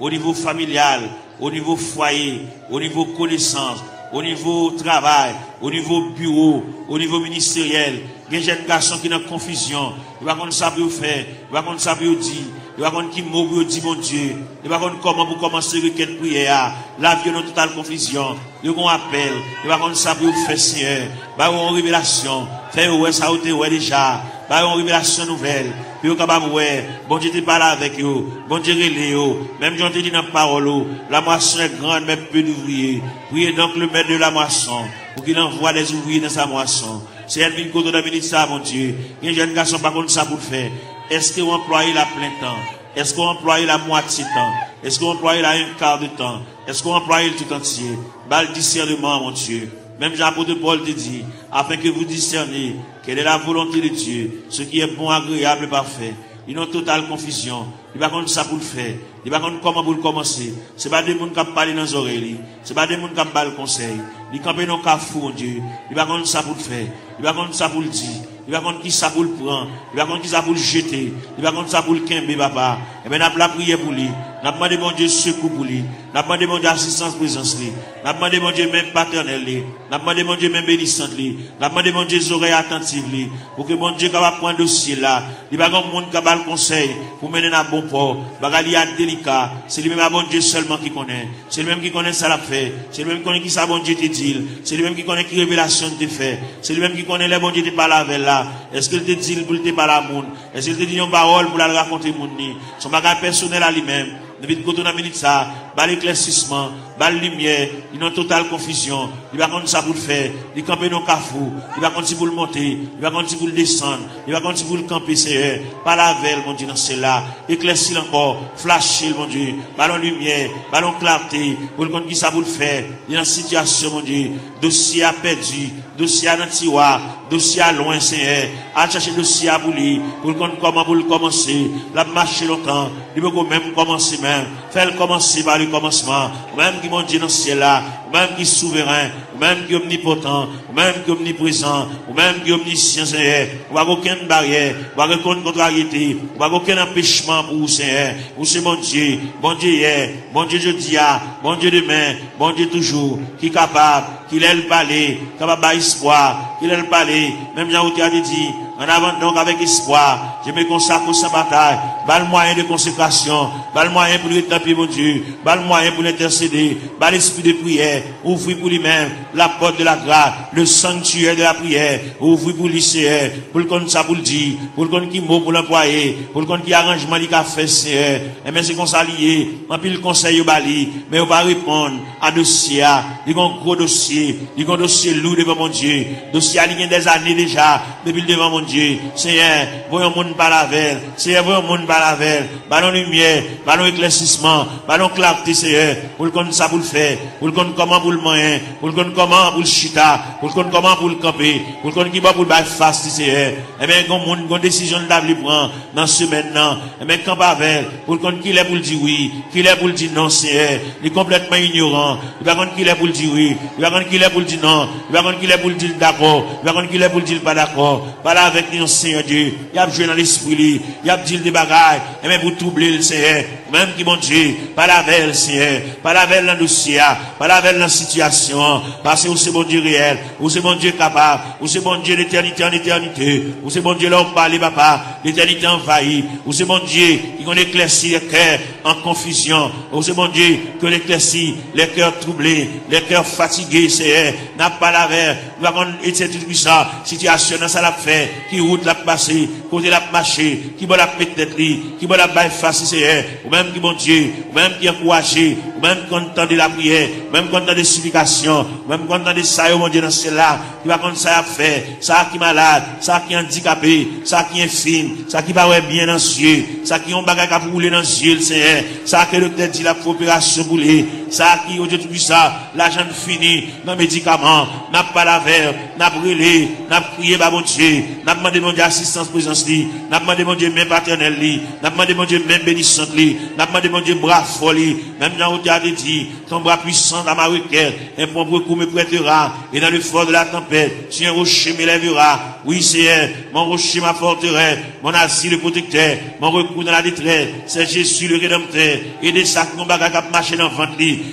au niveau familial, au niveau foyer, au niveau connaissance, au niveau travail, au niveau bureau, au niveau ministériel. Il y a des jeunes garçons qui sont en confusion. Ils ne savent pas ça pour faire, ils ne savent pas ça pour dire, ils ne savent pas qui mot pour dire mon Dieu, ils ne savent pas comment pour commencer requête prière. La vie est en totale confusion. Ils ont un appel, ils ne savent pas ça pour faire Seigneur. Ils ont une révélation. Faire ouais ça ouais déjà. Ils ont une révélation nouvelle. Puis ils sont capables ouais. Bon Dieu te parle avec eux. Bon Dieu relève eux. Même Jean te dit dans la parole. La moisson est grande mais peu d'ouvriers. Priez donc le maître de la moisson pour qu'il envoie des ouvriers dans sa moisson. C'est elle qui côté de ça, mon Dieu. Il y a des jeunes garçons par contre ça pour faire. Est-ce qu'on emploie la plein temps? Est-ce qu'on emploie la moitié temps? Est-ce qu'on emploie la un quart de temps? Est-ce qu'on emploie le tout entier? Bal discernement, mon Dieu. Même Jean-Apôtre Paul te dit, afin que vous discerniez quelle est la volonté de Dieu, ce qui est bon, agréable et parfait. Ils ont totale confusion. Ils ne savent pas ça pour le faire. Ils ne savent pas comment pour le commencer. Ce n'est pas des gens qui parlent dans les oreilles. Ce n'est pas des gens qui parlent le conseil. Ils campent dans le cafou, mon Dieu. Ils ne savent pas ça pour le faire. Ils ne savent pas ça pour le dire. Ils ne savent pas qui ça pour le prendre. Ils ne savent pas qui ça pour le jeter. Ils ne savent pas ça pour le quimber, papa. Et bien, nous avons prié pour lui. Nous avons demandé, mon Dieu, secours pour lui. Nous avons demandé, mon Dieu, assistance, présence, lui. Nous avons demandé, mon Dieu, même paternel, lui. Nous avons demandé, mon Dieu, même bénissante, lui. Nous avons demandé, mon Dieu, oreilles attentives, lui. Pour que, mon Dieu, capable prendre dossier là. Il n'y a pas de monde qui a le conseil pour mener à bon port. Bagali a délicat. C'est lui-même à bon Dieu seulement qui connaît. C'est lui-même qui connaît ça l'a fait. C'est lui-même qui connaît qui ça bon Dieu te dit. C'est lui-même qui connaît qui révélation te fait. C'est lui-même qui connaît les bon Dieu te parle avec là. Est-ce qu'il te dit pour te parler à monde? Est-ce qu'il te dit une parole pour la raconter monde ni? Son bagage personnel à lui-même. Depuis que tu as minute ça, bal éclaircissement, bal lumière, il y a une totale confusion. Il va contre ça pour le faire, il camper dans le cafou, il va contre si pour le monter, il va contre si pour le descendre, il va contre si pour le camper, c'est par la veille, mon Dieu, dans celle-là, éclaircir encore, flasher, mon Dieu, ballon lumière, ballon clarté, pour le compte qui ça pour le faire, il y a une situation, mon Dieu, dossier à perdu, dossier à tiroir, dossier à loin, Seigneur, à chercher dossier à bouler, pour le compte comment pour le commencer, la marcher longtemps, il peut même commencer même, faire commencer par le commencement, même qui, mon Dieu, dans ce ciel-là, même qui est souverain, même qui est omnipotent, même qui est omniprésent, même qui est omniscient, Seigneur, on va aucune barrière, on va aucune contrariété, on va aucun empêchement pour vous, Seigneur, vous c'est mon Dieu hier, bon Dieu jeudi, bon Dieu demain, bon Dieu toujours, qui est capable, qu'il ait le palais, capable d'espoir, qu'il ait le palais, même Jean-Outi a dit, en avant donc avec espoir, je me consacre sans bataille, bas le moyen de consécration, bas le moyen pour rétablir mon Dieu, bas le moyen pour l'intercéder, bas l'esprit de prière, ouvrir pour lui-même la porte de la grâce, le sanctuaire de la prière, ouvrir pour lycéen, pour le compte ça pour le dire, pour le compte qui mot pour l'employé, pour le compte qui arrangement il a fait, Seigneur, et bien c'est qu'on s'allie, en plus le conseil au bali, mais on va répondre à dossier, il y a un gros dossier, il y a un dossier lourd devant mon Dieu, dossier il y a des années déjà, depuis devant mon Dieu, Seigneur, voyons monde par la veille, Seigneur, voyons monde par la veille, ballon lumière, ballon éclaircissement, ballon clarté, Seigneur, pour le compte ça pour le faire, pour le compte comment pour le moyen, pour le compte comment pour le chita, pour le compte comment pour le camper, pour le compte qui va pour le bail fast, Seigneur, et bien, une décision de l'avenir prend dans ce maintenant, et bien, camp avec, pour le compte qu'il est pour le dire oui, qu'il est pour le dire non, Seigneur, il est complètement ignorant, il va compte qu'il est pour le dire oui, il va compte qu'il est pour le dire non, il va compte qu'il est pour le dire d'accord, il va compte qu'il est pour le dire pas d'accord, pas là avec nous, Seigneur Dieu, il y a joué dans l'esprit, il y a dit des bagailles, et même pour troubler le Seigneur, même qui mon Dieu, pas la veille, Seigneur, pas la veille dans le dossier, pas la veille dans la situation, parce que vous c'est bon Dieu réel, vous c'est bon Dieu capable, vous c'est bon Dieu d'éternité en éternité, vous c'est bon Dieu là où parlez, papa, l'éternité envahie, vous c'est bon Dieu qui qu'on éclaircit les cœurs en confusion, vous c'est bon Dieu qui éclaircit les cœurs troublés, les cœurs fatigués, Seigneur, n'a pas la veille, nous avons été tout ça, situation dans ça l'a fait, qui route l'a passé, côté l'a marché, qui va la peut-être qui va la baille face, Seigneur, ou même qui bon Dieu, ou même qui encouragé, ou même content de la prière, même content des supplications, même content de ça, mon Dieu, dans cela, qui va comme ça à faire, ça qui est malade, ça qui est handicapé, ça qui est fin, ça qui va bien dans les yeux, ça qui ont bagage à rouler dans les yeux, Seigneur, ça qui est le tête dit la coopération boulée, ça qui, au Dieu tout ça, l'argent fini, dans les médicaments, n'a pas la verre, n'a brûlé, n'a prié, bah, mon Dieu, n'a demandé mon Dieu assistance, présence, n'a demandé mon Dieu même paternel, n'a demandé mon Dieu même bénissante, n'a demandé mon Dieu bras folie, même dans le a dit, ton bras puissant dans ma requête, un point beaucoup me prêtera, et dans le fort de la tempête, si un rocher m'élèvera, oui, Seigneur, mon rocher ma forteresse, mon asile le protecteur, mon recours dans la détresse, c'est Jésus le rédempteur, et des sacs, mon bagage qui marché dans le ventre,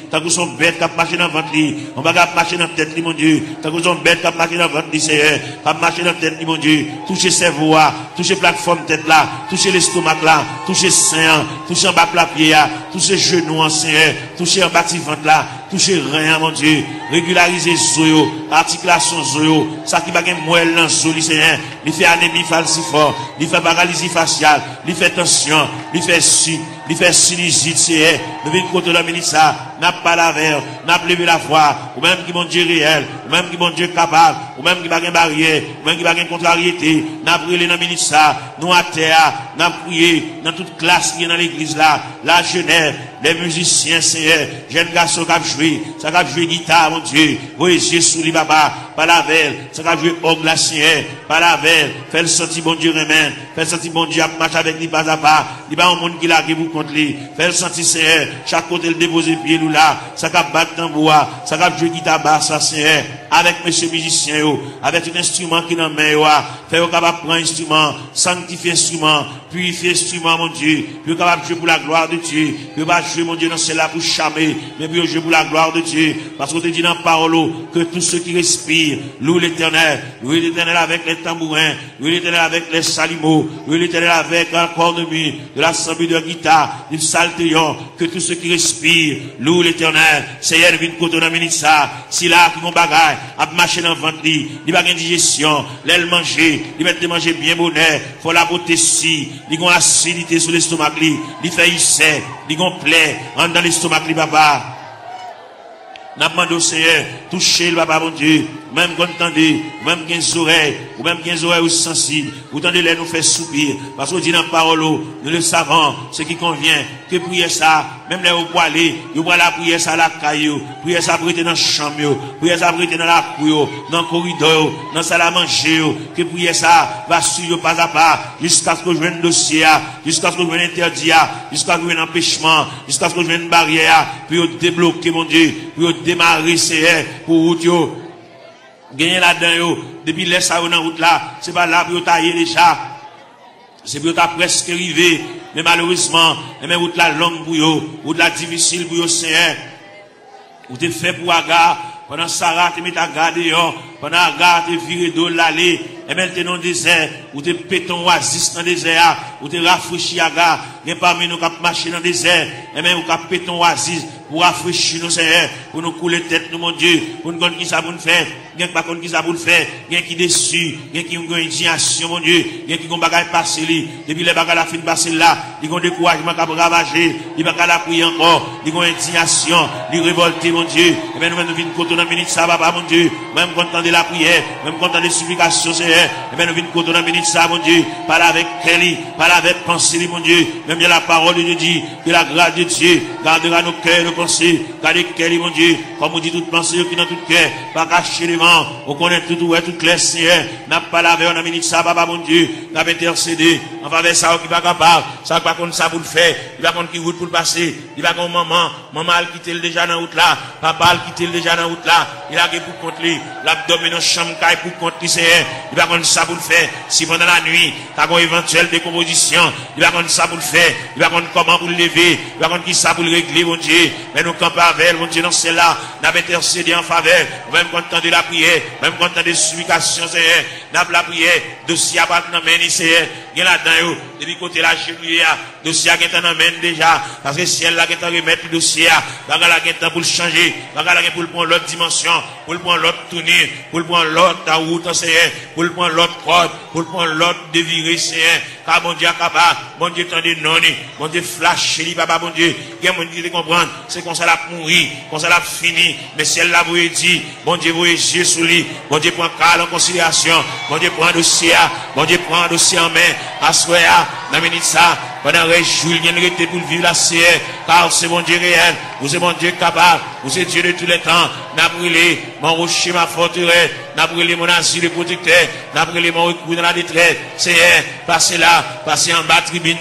tant que son bête qui marché dans le ventre, mon bagage qui marché dans la tête, mon Dieu, tant que son bête qui marché dans le ventre, Seigneur, qui marché dans la tête, mon Dieu, toucher ses voix, toucher plateforme tête là, toucher l'estomac là, toucher sein, toucher en bas la pied, toucher genoux, Seigneur, toucher en bas de ventre là, toucher rien, mon Dieu, régulariser zoyo, articulation zoyo, ça qui va gagner moelle dans zoyo, Seigneur, il fait anémie falciforme, il fait paralysie faciale, il fait tension, il fait sinusite, Seigneur, nous venons contre la ministre, n'a pas la verre, n'a pas levé la foi, ou même qui mon Dieu réel, ou même qui mon Dieu capable, ou même qui va gagner barrière, ou même qui va gagner contrariété, n'a brûlé dans la ministre, nous à terre, n'a prié dans toute classe qui est dans l'église là, la jeunesse, les musiciens, Seigneur, jeunes garçons qui ont joué, ça qui ont joué guitare, mon Dieu, voyez Jésus, li papa, pas la veille, ça qui ont joué orgue la Seigneur, pas la veille, fait le sentir bon Dieu remède, fait le sentir bon Dieu à marcher avec lui pas à pas, il n'y a pas un monde qui l'a qui vous contre lui, fait le sentir Seigneur, chaque côté le déposer pied nous là, ça qui a battre tambour, ça qui a joué guitare basse, ça Seigneur, avec monsieur musicien, avec un instrument qui dans main, fait au capable prendre instrument, sanctifier instrument, purifier instrument, mon Dieu, puis capable jouer pour la gloire de Dieu, puis pas jouer, mon Dieu, dans cela pour charmer, mais puis jouer pour la gloire de Dieu, parce qu'on te dit dans la parole, que tous ceux qui respirent, louent l'éternel avec les tambourins, louent l'éternel avec les salimos, louent l'éternel avec un corps de nuit, de l'assemblée de guitare, du saltéon, que tous ceux qui respirent, louent l'éternel, Seigneur, vite côté dans ministère, si là, qui vont bagaille, à marcher dans le ventre, il va une digestion, l'aile manger, il va manger bien bonheur, faut la beauté si, il a une acidité sur l'estomac, il fait ulcère, il a une plaie, dans l'estomac, papa. N'a demandé au Seigneur, touchez le papa, mon Dieu, même quand entendez, même qu'un oreilles, ou même qu'un oreilles sensibles, vous entendez les nous faire soupir, parce qu'on dit dans la parole, nous le savons, ce qui convient, que prier ça, même les vous aller, vous voyez la prière ça la caillou, prier ça prêter dans la chambre, prier ça prêter dans la cour, dans le corridor, dans la salle à manger, que prier ça va suivre pas à pas, jusqu'à ce que je vienne un dossier, jusqu'à ce que je vienne interdit, jusqu'à ce que je vienne un empêchement, jusqu'à ce que je vienne une barrière, puis débloquer, mon Dieu, puis démarrer, Seigneur, pour route, gagner là-dedans, depuis laisse ça dans route là, c'est pas là pour tailler déjà, c'est pour presque arrivé, mais malheureusement, mais route là longue pour eux, route là difficile pour eux, Seigneur, ou t'es fait pour Agar, pendant Sarah, tu mets ta garde dehors, pendant Agar, tu viré d'eau l'allée, et même t'es dans le désert, ou t'es péton oasis dans le désert, ou t'es rafraîchi Agar, et parmi nous qui marché dans le désert, et même ou qui péton oasis, pour rafraîchir nous, Seigneur, pour nous couler tête, nous, mon Dieu, pour nous connaître qui ça pour nous faire, bien que pas qui ça pour nous faire, bien qui déçu, bien qui ont une indignation, mon Dieu, bien qui ont bagage passé, depuis les bagages la fin passé là, ils ont découragement qui a ravager, ils ont la prier encore, ils ont indignation, ils révolté, mon Dieu, et bien nous venons côté dans minute ça, papa, mon Dieu, même quand on entend la prière, même quand on entend les supplications, Seigneur, et bien nous venons côté dans minute ça, mon Dieu, parle avec Kelly, parle avec pensée, mon Dieu, même bien la parole de Dieu dit, que la grâce de Dieu gardera nos cœurs, nos pensées, gardez Kelly, mon Dieu, comme on dit toute pensée qui dans tout cœur, pas cacher les vents, on connaît tout, ouais, tout clair, Seigneur, n'a pas lavé, on a minute ça, papa, mon Dieu, n'a pas intercédé, en faveur ça, qui va capable, ça va contre ça pour le faire, il va contre qui route pour le passer, il va contre maman a quitté déjà dans la route là, papa a quitté déjà dans la route là, il a pour contre lui, l'abdomen dans chambre pour contre lui, Seigneur, il va contre ça pour le faire, si pendant la nuit, t'as une éventuelle décomposition, il va contre ça pour le faire, il va contre comment pour le lever, il va contre qui ça pour le régler, mon Dieu, mais nous campons avec, mon Dieu, dans celle-là, n'a intercédé en faveur, même quand on entend de la prière, même quand on entend des supplications, Seigneur, n'a pas la prière, dossier à battre dans la main, Seigneur, il y a là-dedans, depuis côté la chérie, dossier qui est en main déjà, parce que si elle là qui est en remettre le dossier, bagarre là qui est pour le changer, bagarre là pour le prendre l'autre dimension, pour le prendre l'autre tournure, pour le prendre l'autre route, Seigneur, pour le prendre l'autre code, pour le prendre l'autre déviré, Seigneur, car mon Dieu est capable, mon Dieu tendez non, mon Dieu flash, papa, mon Dieu, il y a mon Dieu qui comprendre, c'est qu'on ça l'a mourir, qu'on ça l'a fini, mais si elle l'a vous dit, mon Dieu vous Jésus sous lui, mon Dieu prend calme en considération, mon Dieu prend un dossier, mon Dieu prend un dossier en main, à ce moment-là, dans minute ça, pendant que Julien était pour vivre la CR, car c'est mon Dieu réel, vous êtes mon Dieu capable, vous êtes Dieu de tous les temps, n'a brûlé mon rocher, ma forteresse, n'a brûlé mon asile protecteur, n'a brûlé mon recours dans la détresse, c'est passez là, passez en bas tribune,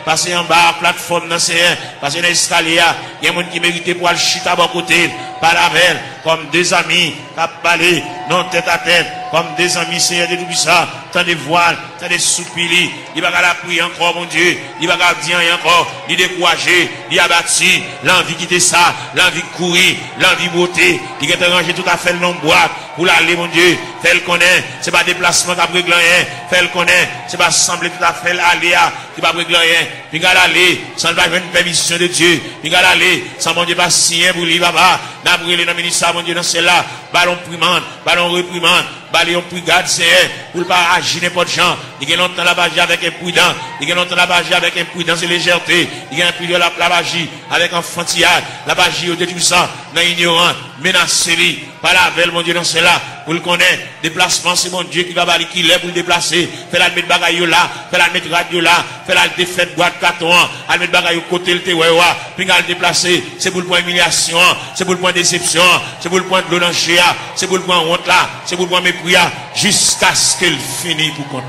passez en bas plateforme, c'est passez dans l'escalier, il y a des gens qui méritent pour aller chita à bon côté, par la veille, comme des amis, qui parlé, non tête à tête, comme des amis, Seigneur de tout ça, tant de voiles, tant de soupili, il va la prier encore, mon Dieu, il va dire encore, il décourager, il abattu, l'envie quitter ça, l'envie courir, l'envie beauté, il va ranger tout à fait le nom boîte, pour l'aller, mon Dieu, fait le connaît, c'est pas déplacement qui a régler rien, fait le connaît, c'est pas sembler tout à fait l'aléa, qui va régler rien, puis il va aller, sans pas une permission de Dieu, il va aller, sans mon Dieu pas signer pour lui, papa, n'a brûlé dans le ministère, mon Dieu, dans celle-là, ballon primande, ballon reprimande, ballon brigade, c'est pour ne pas agir n'importe gens, il y a longtemps la bagie avec imprudence, il y a longtemps la bagie avec imprudence et légèreté, il y a un peu de la bagie avec enfantillage, la bagie au détruit ça, dans l'ignorance, menacé, par la veille, mon Dieu, dans celle-là, pour le connaître, déplacement, c'est mon Dieu qui va balayer, qui l'est pour le déplacer, fait la mettre bagaille là, fait la mettre radio là, fait la défaite boîte carton, elle mettre bagaille côté le tewewa, puis elle déplacer, c'est pour le point humiliation, c'est pour le point déception, c'est pour le point de l'onanchéa, c'est pour le point honte là, c'est pour le point mépris, jusqu'à ce qu'elle finisse pour compter.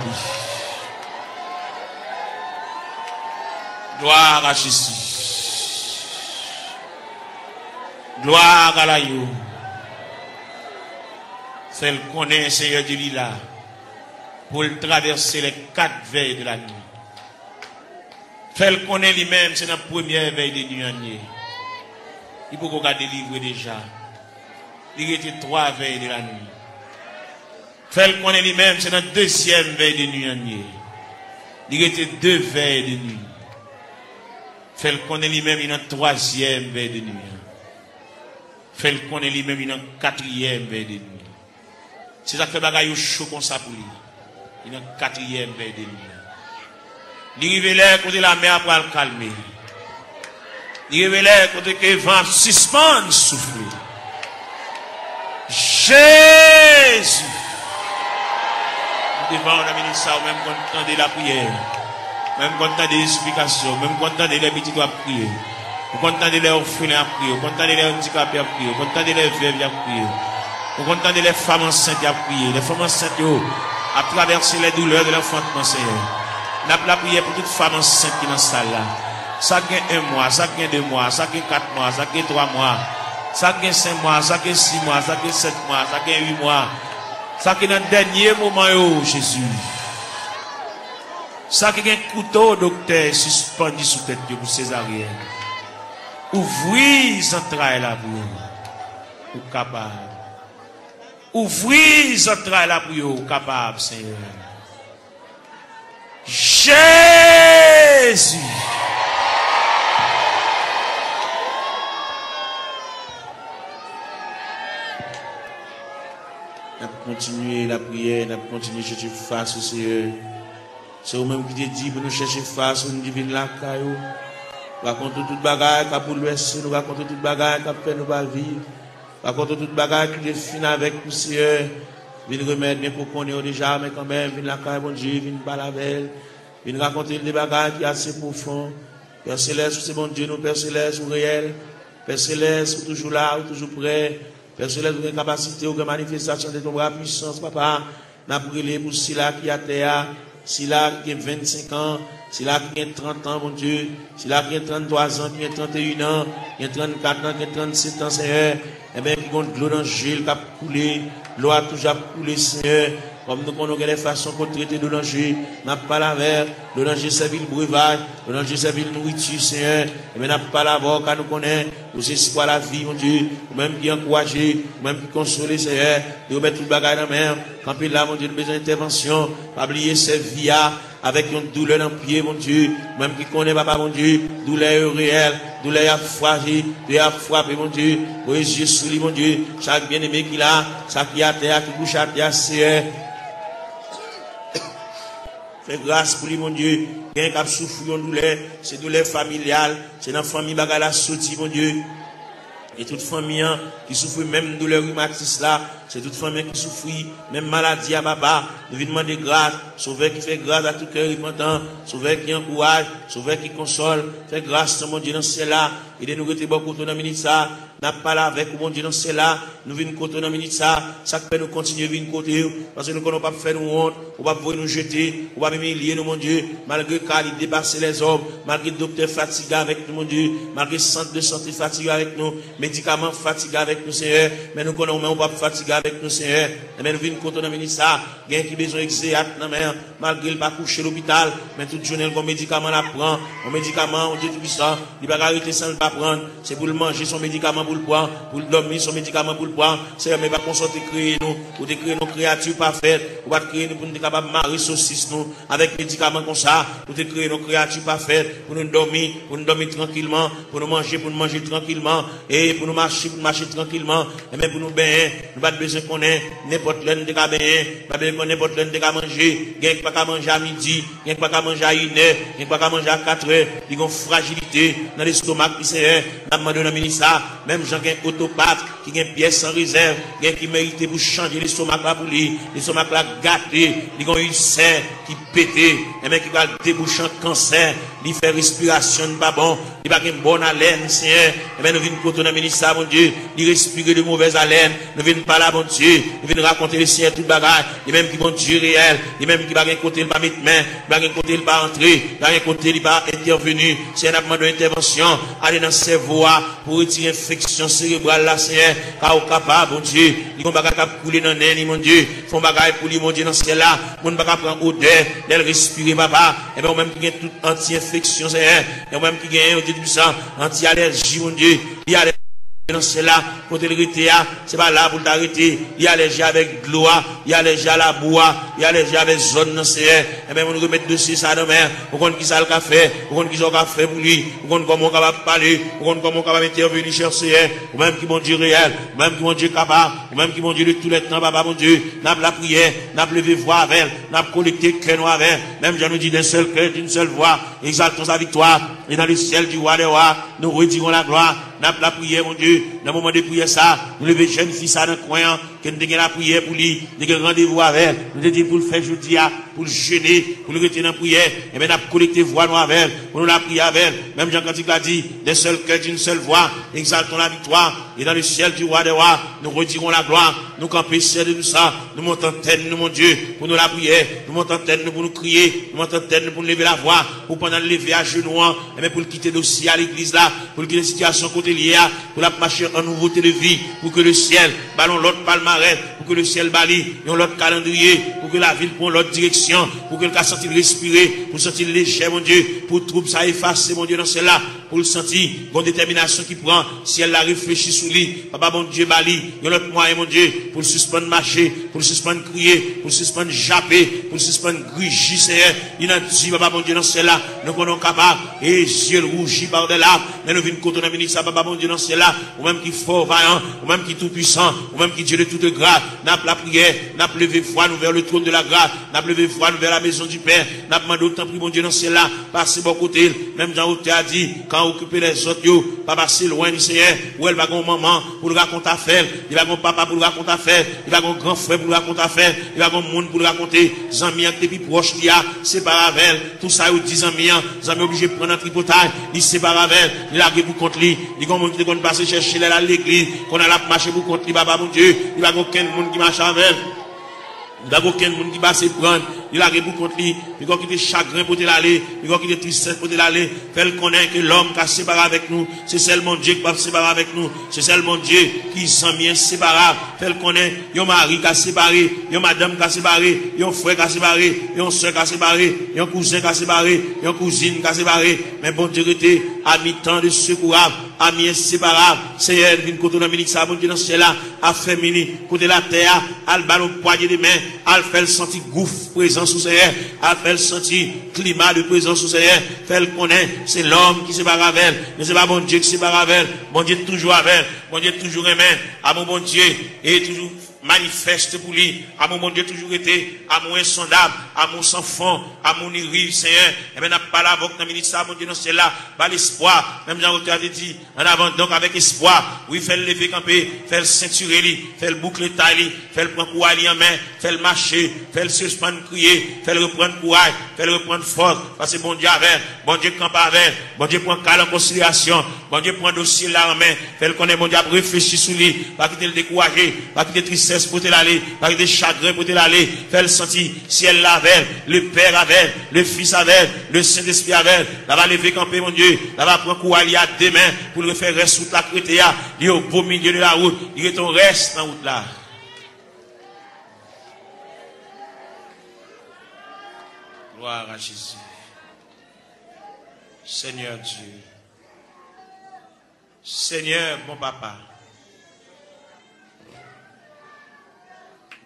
Gloire à Jésus. Gloire à l'Aïe. Celle qu'on est, Seigneur de l'Ila, pour le traverser les 4 veilles de la nuit. Celle qu'on est lui-même, c'est la première veille de nuit. Il faut qu'on délivrer déjà. Il était 3 veilles de la nuit. Celle qu'on est lui-même, c'est la deuxième veille de nuit. Il était 2 veilles de nuit. Celle qu'on est lui-même, il y a une 3e veille de nuit. Celle qu'on est lui-même, il y a une 4e veille de nuit. C'est ça qui fait bagaille chaud comme ça pour lui. Il est dans le 4e veille de nuit. Il révèle côté la mer pour le calmer. Il révèle côté que le vent suspend souffler. Jésus. Devant on a mis ça, même quand on entend la prière, même quand on entend des explications, même quand on entend les petits doigts prier, quand on entend les orphelins à prier, quand on entend les handicapés à prier, quand on entend les veuves à prier, quand on entend les femmes enceintes à prier, les femmes enceintes à traverser les douleurs de l'enfantement, Seigneur. N'a pas la prière pour toutes les femmes enceintes qui sont dans cette salle là. Ça gagne 1 mois, ça gagne 2 mois, ça gagne 4 mois, ça gagne 3 mois, ça gagne 5 mois, ça gagne 6 mois, ça gagne 7 mois, ça gagne 8 mois. Ça qui est dans le dernier moment, Jésus. Ça qui est un couteau, docteur, suspendu sous tête pour césarienne. Ouvrez les entrailles là pour vous capable. Ouvrez les entrailles là pour vous capable, Seigneur. Jésus. N'a continuer la prière, n'a continuer chercher face au Seigneur. C'est vous-même qui te dit pour nous chercher face au divine la caillou. Raconte toute bagaille qui a pour l'ouest, nous raconte toute bagaille qui a fait nous pas vivre. Raconte toute bagaille qui est fini avec nous, Seigneur. Viens remettre bien pour qu'on ait déjà, mais quand même, viens la caille, bon Dieu, viens parler avec elle. Viens raconter des bagailles qui sont assez profondes. Père Céleste, c'est bon Dieu, nous, Père Céleste, ou réel. Père Céleste, ou toujours là, ou toujours prêt. Père Céleste, ou une capacité, ou une manifestation de ton bras puissance, papa. N'a brûlé pour Sila qui a terre, Sila qui a 25 ans, Sila qui a 30 ans, mon Dieu, Sila qui a 33 ans, qui a 31 ans, qui a 34 ans, qui a 37 ans, Seigneur. Eh bien, qui compte l'eau dans le gel, qui a coulé, l'eau a toujours coulé, Seigneur. Comme nous connaissons les façons qu'on traite de danger, n'a pas la mer, le danger c'est le breuvage, le danger c'est le nourriture, Seigneur. Et bien, n'a pas la voix, car nous connaissons, nous c'est quoi la vie, mon Dieu, ou même qui encourager, ou même qui consoler, Seigneur, de remettre tout le bagage dans la mer, quand il là, mon Dieu, nous besoin d'intervention, pas oublier cette vie avec une douleur dans le pied, mon Dieu, même qui connaît, papa, mon Dieu, douleur réelle, douleur à frappé, douleur à frappé, mon Dieu, pour les yeux sous lui, mon Dieu, chaque bien-aimé qu'il a, chaque qui a terre, qui couche à terre, Seigneur. Fais grâce pour lui, mon Dieu. Quelqu'un qui a souffert de douleur, c'est douleur familiale, c'est dans la famille qui a sorti, mon Dieu. Et toute famille qui souffre même de douleur rhumatisme là, c'est toute famille qui souffre même maladie à papa. Nous venons demander grâce, sauveur qui fait grâce à tout cœur repentant, sauveur qui encourage, sauveur qui console, fait grâce, mon Dieu, dans ce là. Et nous rester beaucoup dans la minute ça. N'a pas là avec mon Dieu dans ce là. Nous venons côté dans la minute ça. Ça fait nous continuer à venir côté. Parce que nous ne pouvons pas faire nous honte, on va pas nous jeter, on va même humilier nous, mon Dieu. Malgré qu'il dépasse les hommes, malgré le docteur fatigué avec nous, mon Dieu, malgré le centre de santé fatigué avec nous, médicaments fatigués avec nous, Seigneur. Mais nous connaissons, on va pas fatiguer avec nous, Seigneur. Mais nous venons côté dans la minute ça. Il y a qui besoin d'exéat dans la mer, malgré le pas coucher à l'hôpital. Mais toute journée, le médicament la prend, un médicament, on dit tout ça, il va arrêter sans le pas prendre. C'est pour le manger son médicament pour le boire, pour dormir son médicament pour le boire. C'est mais pas qu'on sorte créer nous, pour créer nos créatures parfaites, pour créer nous pour nous capables de marier saucisse nous avec médicaments comme ça, pour créer nos créatures parfaites, pour nous dormir tranquillement, pour nous manger tranquillement, et pour nous marcher tranquillement, et même pour nous baigner, nous pas besoin qu'on ait n'importe l'un de baigner, pas besoin qu'on ait n'importe l'un de manger, il n'y a pas qu'à manger à midi, il n'y a pas qu'à manger à 1h, il n'y a pas qu'à manger à 4h, il y a une fragilité dans l'estomac qui c'est, n'a demandé dans ministre, même gens qui ont autopathe, qui ont une pièce sans réserve, qui méritent pour changer l'estomac là pour lui, l'estomac là gâté, ils ont une serre qui pété, et même qui va déboucher un cancer, il fait respiration pas bon, il va avoir une bonne haleine, Seigneur, et bien nous venons côté dans ministre, mon Dieu, il respire de mauvaise haleine, nous venons parler à mon Dieu, nous venons raconter le Seigneur tout bagage, et même qui bon Dieu réel, et même qui va un côté il va mettre main, il va un côté il va entrer, il va un côté il va intervenir, c'est un demande d'intervention, aller dans le cerveau pour retirer l'infection cérébrale là, Seigneur, car au capable, mon Dieu, il va pas couler dans l'air, mon Dieu, font bagaille pour lui, mon Dieu, dans ce là, mon pas prendre odeur, elle respirer, papa, et bien même qui gagne toute anti-infection, Seigneur, et même qui gagne, on dit tout ça, anti-allergie, mon Dieu, il y a Dans cela, côté le c'est pas là pour t'arrêter. Il y a les gens avec gloire, il y a les gens à la bois, il y a les gens avec zone dans ce et bien, on nous remet dossier ça demain. On compte qui ça le café, on compte qui ça le café pour lui, on compte comment on va parler, on compte comment on va intervenir chercher, ou même qui mon Dieu réel, ou même qui mon Dieu capable, ou même qui mon Dieu de tous les temps, papa mon Dieu, n'a la prière, n'a levé voix avec, n'a collecté cœur avec, même j'en nous dit d'un seul cœur, d'une seule voix, exaltons sa victoire, et dans le ciel du roi des rois, nous redirons la gloire, n'a la prière, mon Dieu, dans le moment de prière ça, nous lever jeune fille ça dans le coin, que nous avons la prière pour lui, nous avons rendez-vous avec, nous avons dit pour le faire jeudi, pour le jeûner, pour le retirer dans la prière, et bien nous avons collecté voix nous avec, pour nous la prier avec, même Jean Cantique l'a dit, d'un seul cœur, d'une seule voix, exaltons la victoire, et dans le ciel du roi des rois, nous retirons la gloire, nous campons ciel de tout ça, nous montons tête, nous, mon Dieu, pour nous la prière, nous montons tête, nous pour nous crier, nous montons tête, nous pour nous lever la voix, pour pendant le lever à genoux, et bien pour le quitter dossier à l'église là, pour le quitter la situation côté liée, pour la marcher en nouveauté de vie, pour que le ciel, ballon l'autre palmarès, pour que le ciel bali, l'autre calendrier, pour que la ville prenne l'autre direction, pour que le cas sentir respirer, pour sentir léger, mon Dieu, pour trouble ça effacer, mon Dieu, dans celle-là, pour le sentir, bonne détermination qui prend, si elle la réfléchit sous lui, papa, mon Dieu, bali, l'autre moyen, mon Dieu, pour le suspendre marcher, pour le suspendre crier, pour le suspendre japper, pour le suspendre grigir, Seigneur, il a dit, papa, mon Dieu, dans celle-là, nous sommes capables, et yeux rougis par des larmes, mais nous venons contre la ministre, papa, mon Dieu, dans celle-là, ou même qui fort, vaillant, ou même qui tout puissant, ou même qui Dieu de toute grâce, n'a pas la prière, n'a pas levé foi, nous vers le trône de la grâce, n'a pas levé foi, nous vers la maison du Père, n'a pas demandé autant, mon Dieu, dans celle-là, passer bon côté, même Jean Hauté a dit, quand occuper les autres, yo, pas passer loin du Seigneur, où elle va gon maman, pour le raconter affaire, il va gon papa pour le raconter affaire, il va gon grand frère pour le raconter affaire, il va gon monde pour le raconter, Zami, depuis proche, il y a, sépare avec, tout ça, il dit Zami, Zami obligé de prendre un tripotage, il sépare avec, il a pour contre lui, il va monde qui te passer chercher là à l'église, qu'on a la marché pour contre lui, papa, mon Dieu, il va aucun monde qui marche avec. Il n'y a aucun monde qui va se prendre. Il a pour contre lui. Il va quitter chagrin pour l'aller. Il va quitter tristesse pour l'aller. Fait connaître que l'homme qui a séparé avec nous, c'est seulement Dieu qui va séparer avec nous. C'est seulement Dieu qui s'en vient séparable. Fait connaître, il y a un mari qui a séparé, il y a une madame qui a séparé, il y a un frère qui a séparé, il y a une soeur qui a séparé, il y a un cousin qui a séparé, il y a une cousine qui a séparé. Mais bon Dieu était à mi-temps de secourable, à mi-inséparable. Seigneur, vient côté de la ministre, ça, bon Dieu dans ce là, a fait mini, côté la terre, à le ballon poignet de main, à faire le sentir gouffre présent sous Seigneur, à faire le sentir climat de présence sous Seigneur, faire le connaître, c'est l'homme qui sépare avec elle, mais c'est pas bon Dieu qui sépare avec elle, bon Dieu toujours avec elle, bon Dieu toujours aimé, à mon bon Dieu, et toujours manifeste pour lui, à mon bon Dieu toujours été, à mon insondable, à mon sans fond, à mon irrive, Seigneur, et bien, n'a pas la voix, n'a ministre, mon Dieu, non, c'est là, pas l'espoir, même Jean-Claude a dit, en avant, donc, avec espoir, oui, fait le lever camper, fait le ceinturer, fait le boucler taille, fait le prendre courage en main, fait le marcher, fait le suspendre crier, fait le reprendre courage, fait le reprendre force, parce que bon Dieu avec, bon Dieu campe avec, bon Dieu prend calme en considération, bon Dieu prend dossier là en main, fait le connaître, bon Dieu réfléchir sur lui, pas quitter le décourager, pas quitter tristesse pour te l'aller, pas quitter chagrin pour te l'aller, fait le sentir, ciel avec, le Père avec, le Fils avec, le Saint-Esprit avec, là va lever camper, mon Dieu, là va prendre courage à deux mains, pour le faire rester sous la crétéa, il est au beau milieu de la route, il est ton reste dans la route là. Gloire à Jésus. Seigneur Dieu. Seigneur, mon papa.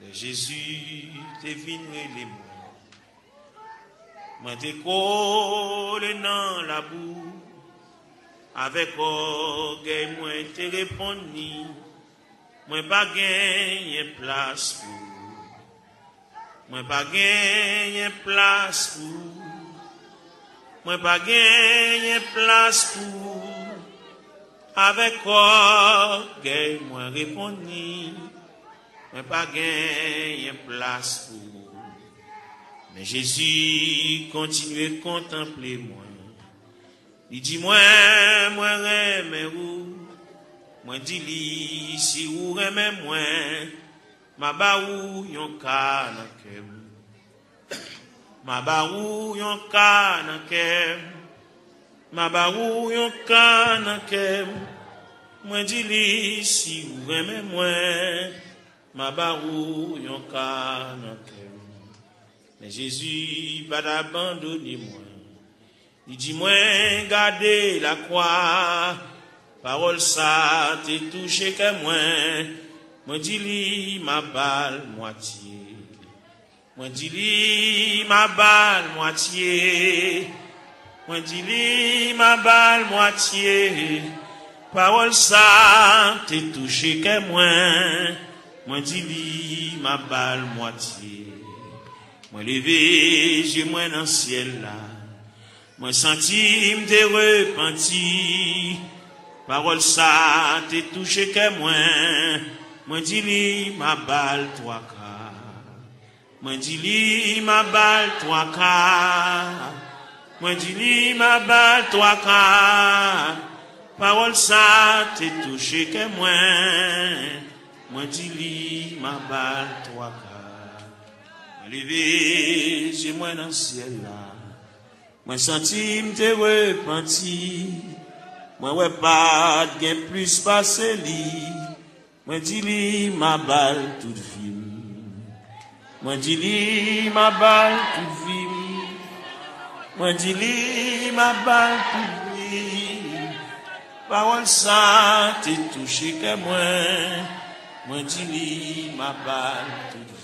De Jésus, t'es venu les mots. Moi, t'es collé dans la boue. Avec orgueil, moi, t'es répondu. Moi, pas gagné place pour. Moi pas gagné place pour, moi pas gagné place pour, avec orgueil moi répondu, moi pas gagné place pour, mais Jésus continue à contempler moi, il dit moi remets où, moi dis si vous remets moi, ma baou yon kanakem, ma baou yon kanakem, ma baou yon kanakem, moi dis si vous aimez moi, ma baou yon kanakem. Mais Jésus va d'abandonner moi, il dit moi gardez la croix, Parole ça t'est touché que moi dis li ma balle moitié. Moi dis li ma balle moitié. Moi dis li ma balle moitié. Parole ça t'est touché que moi dis li ma balle moitié. Moi levé, j'ai moi dans le ciel là. Moi senti m'te repenti. Parole ça t'est touché que moi dis li ma balle trois quarts. Moi dis li ma balle trois quarts. Moi dis li ma balle trois quarts. Parole ça t'est touché que moi dis li ma balle trois quarts. Moi levé, j'ai moi dans le ciel là. Moi senti m'te repenti. Moi ouais pas gain plus passé li. Moi dis li ma balle toute film. Moi dis li ma balle toute film. Moi dis li ma balle toute film. Parole ça t'est touché que moi dis li ma balle toute film.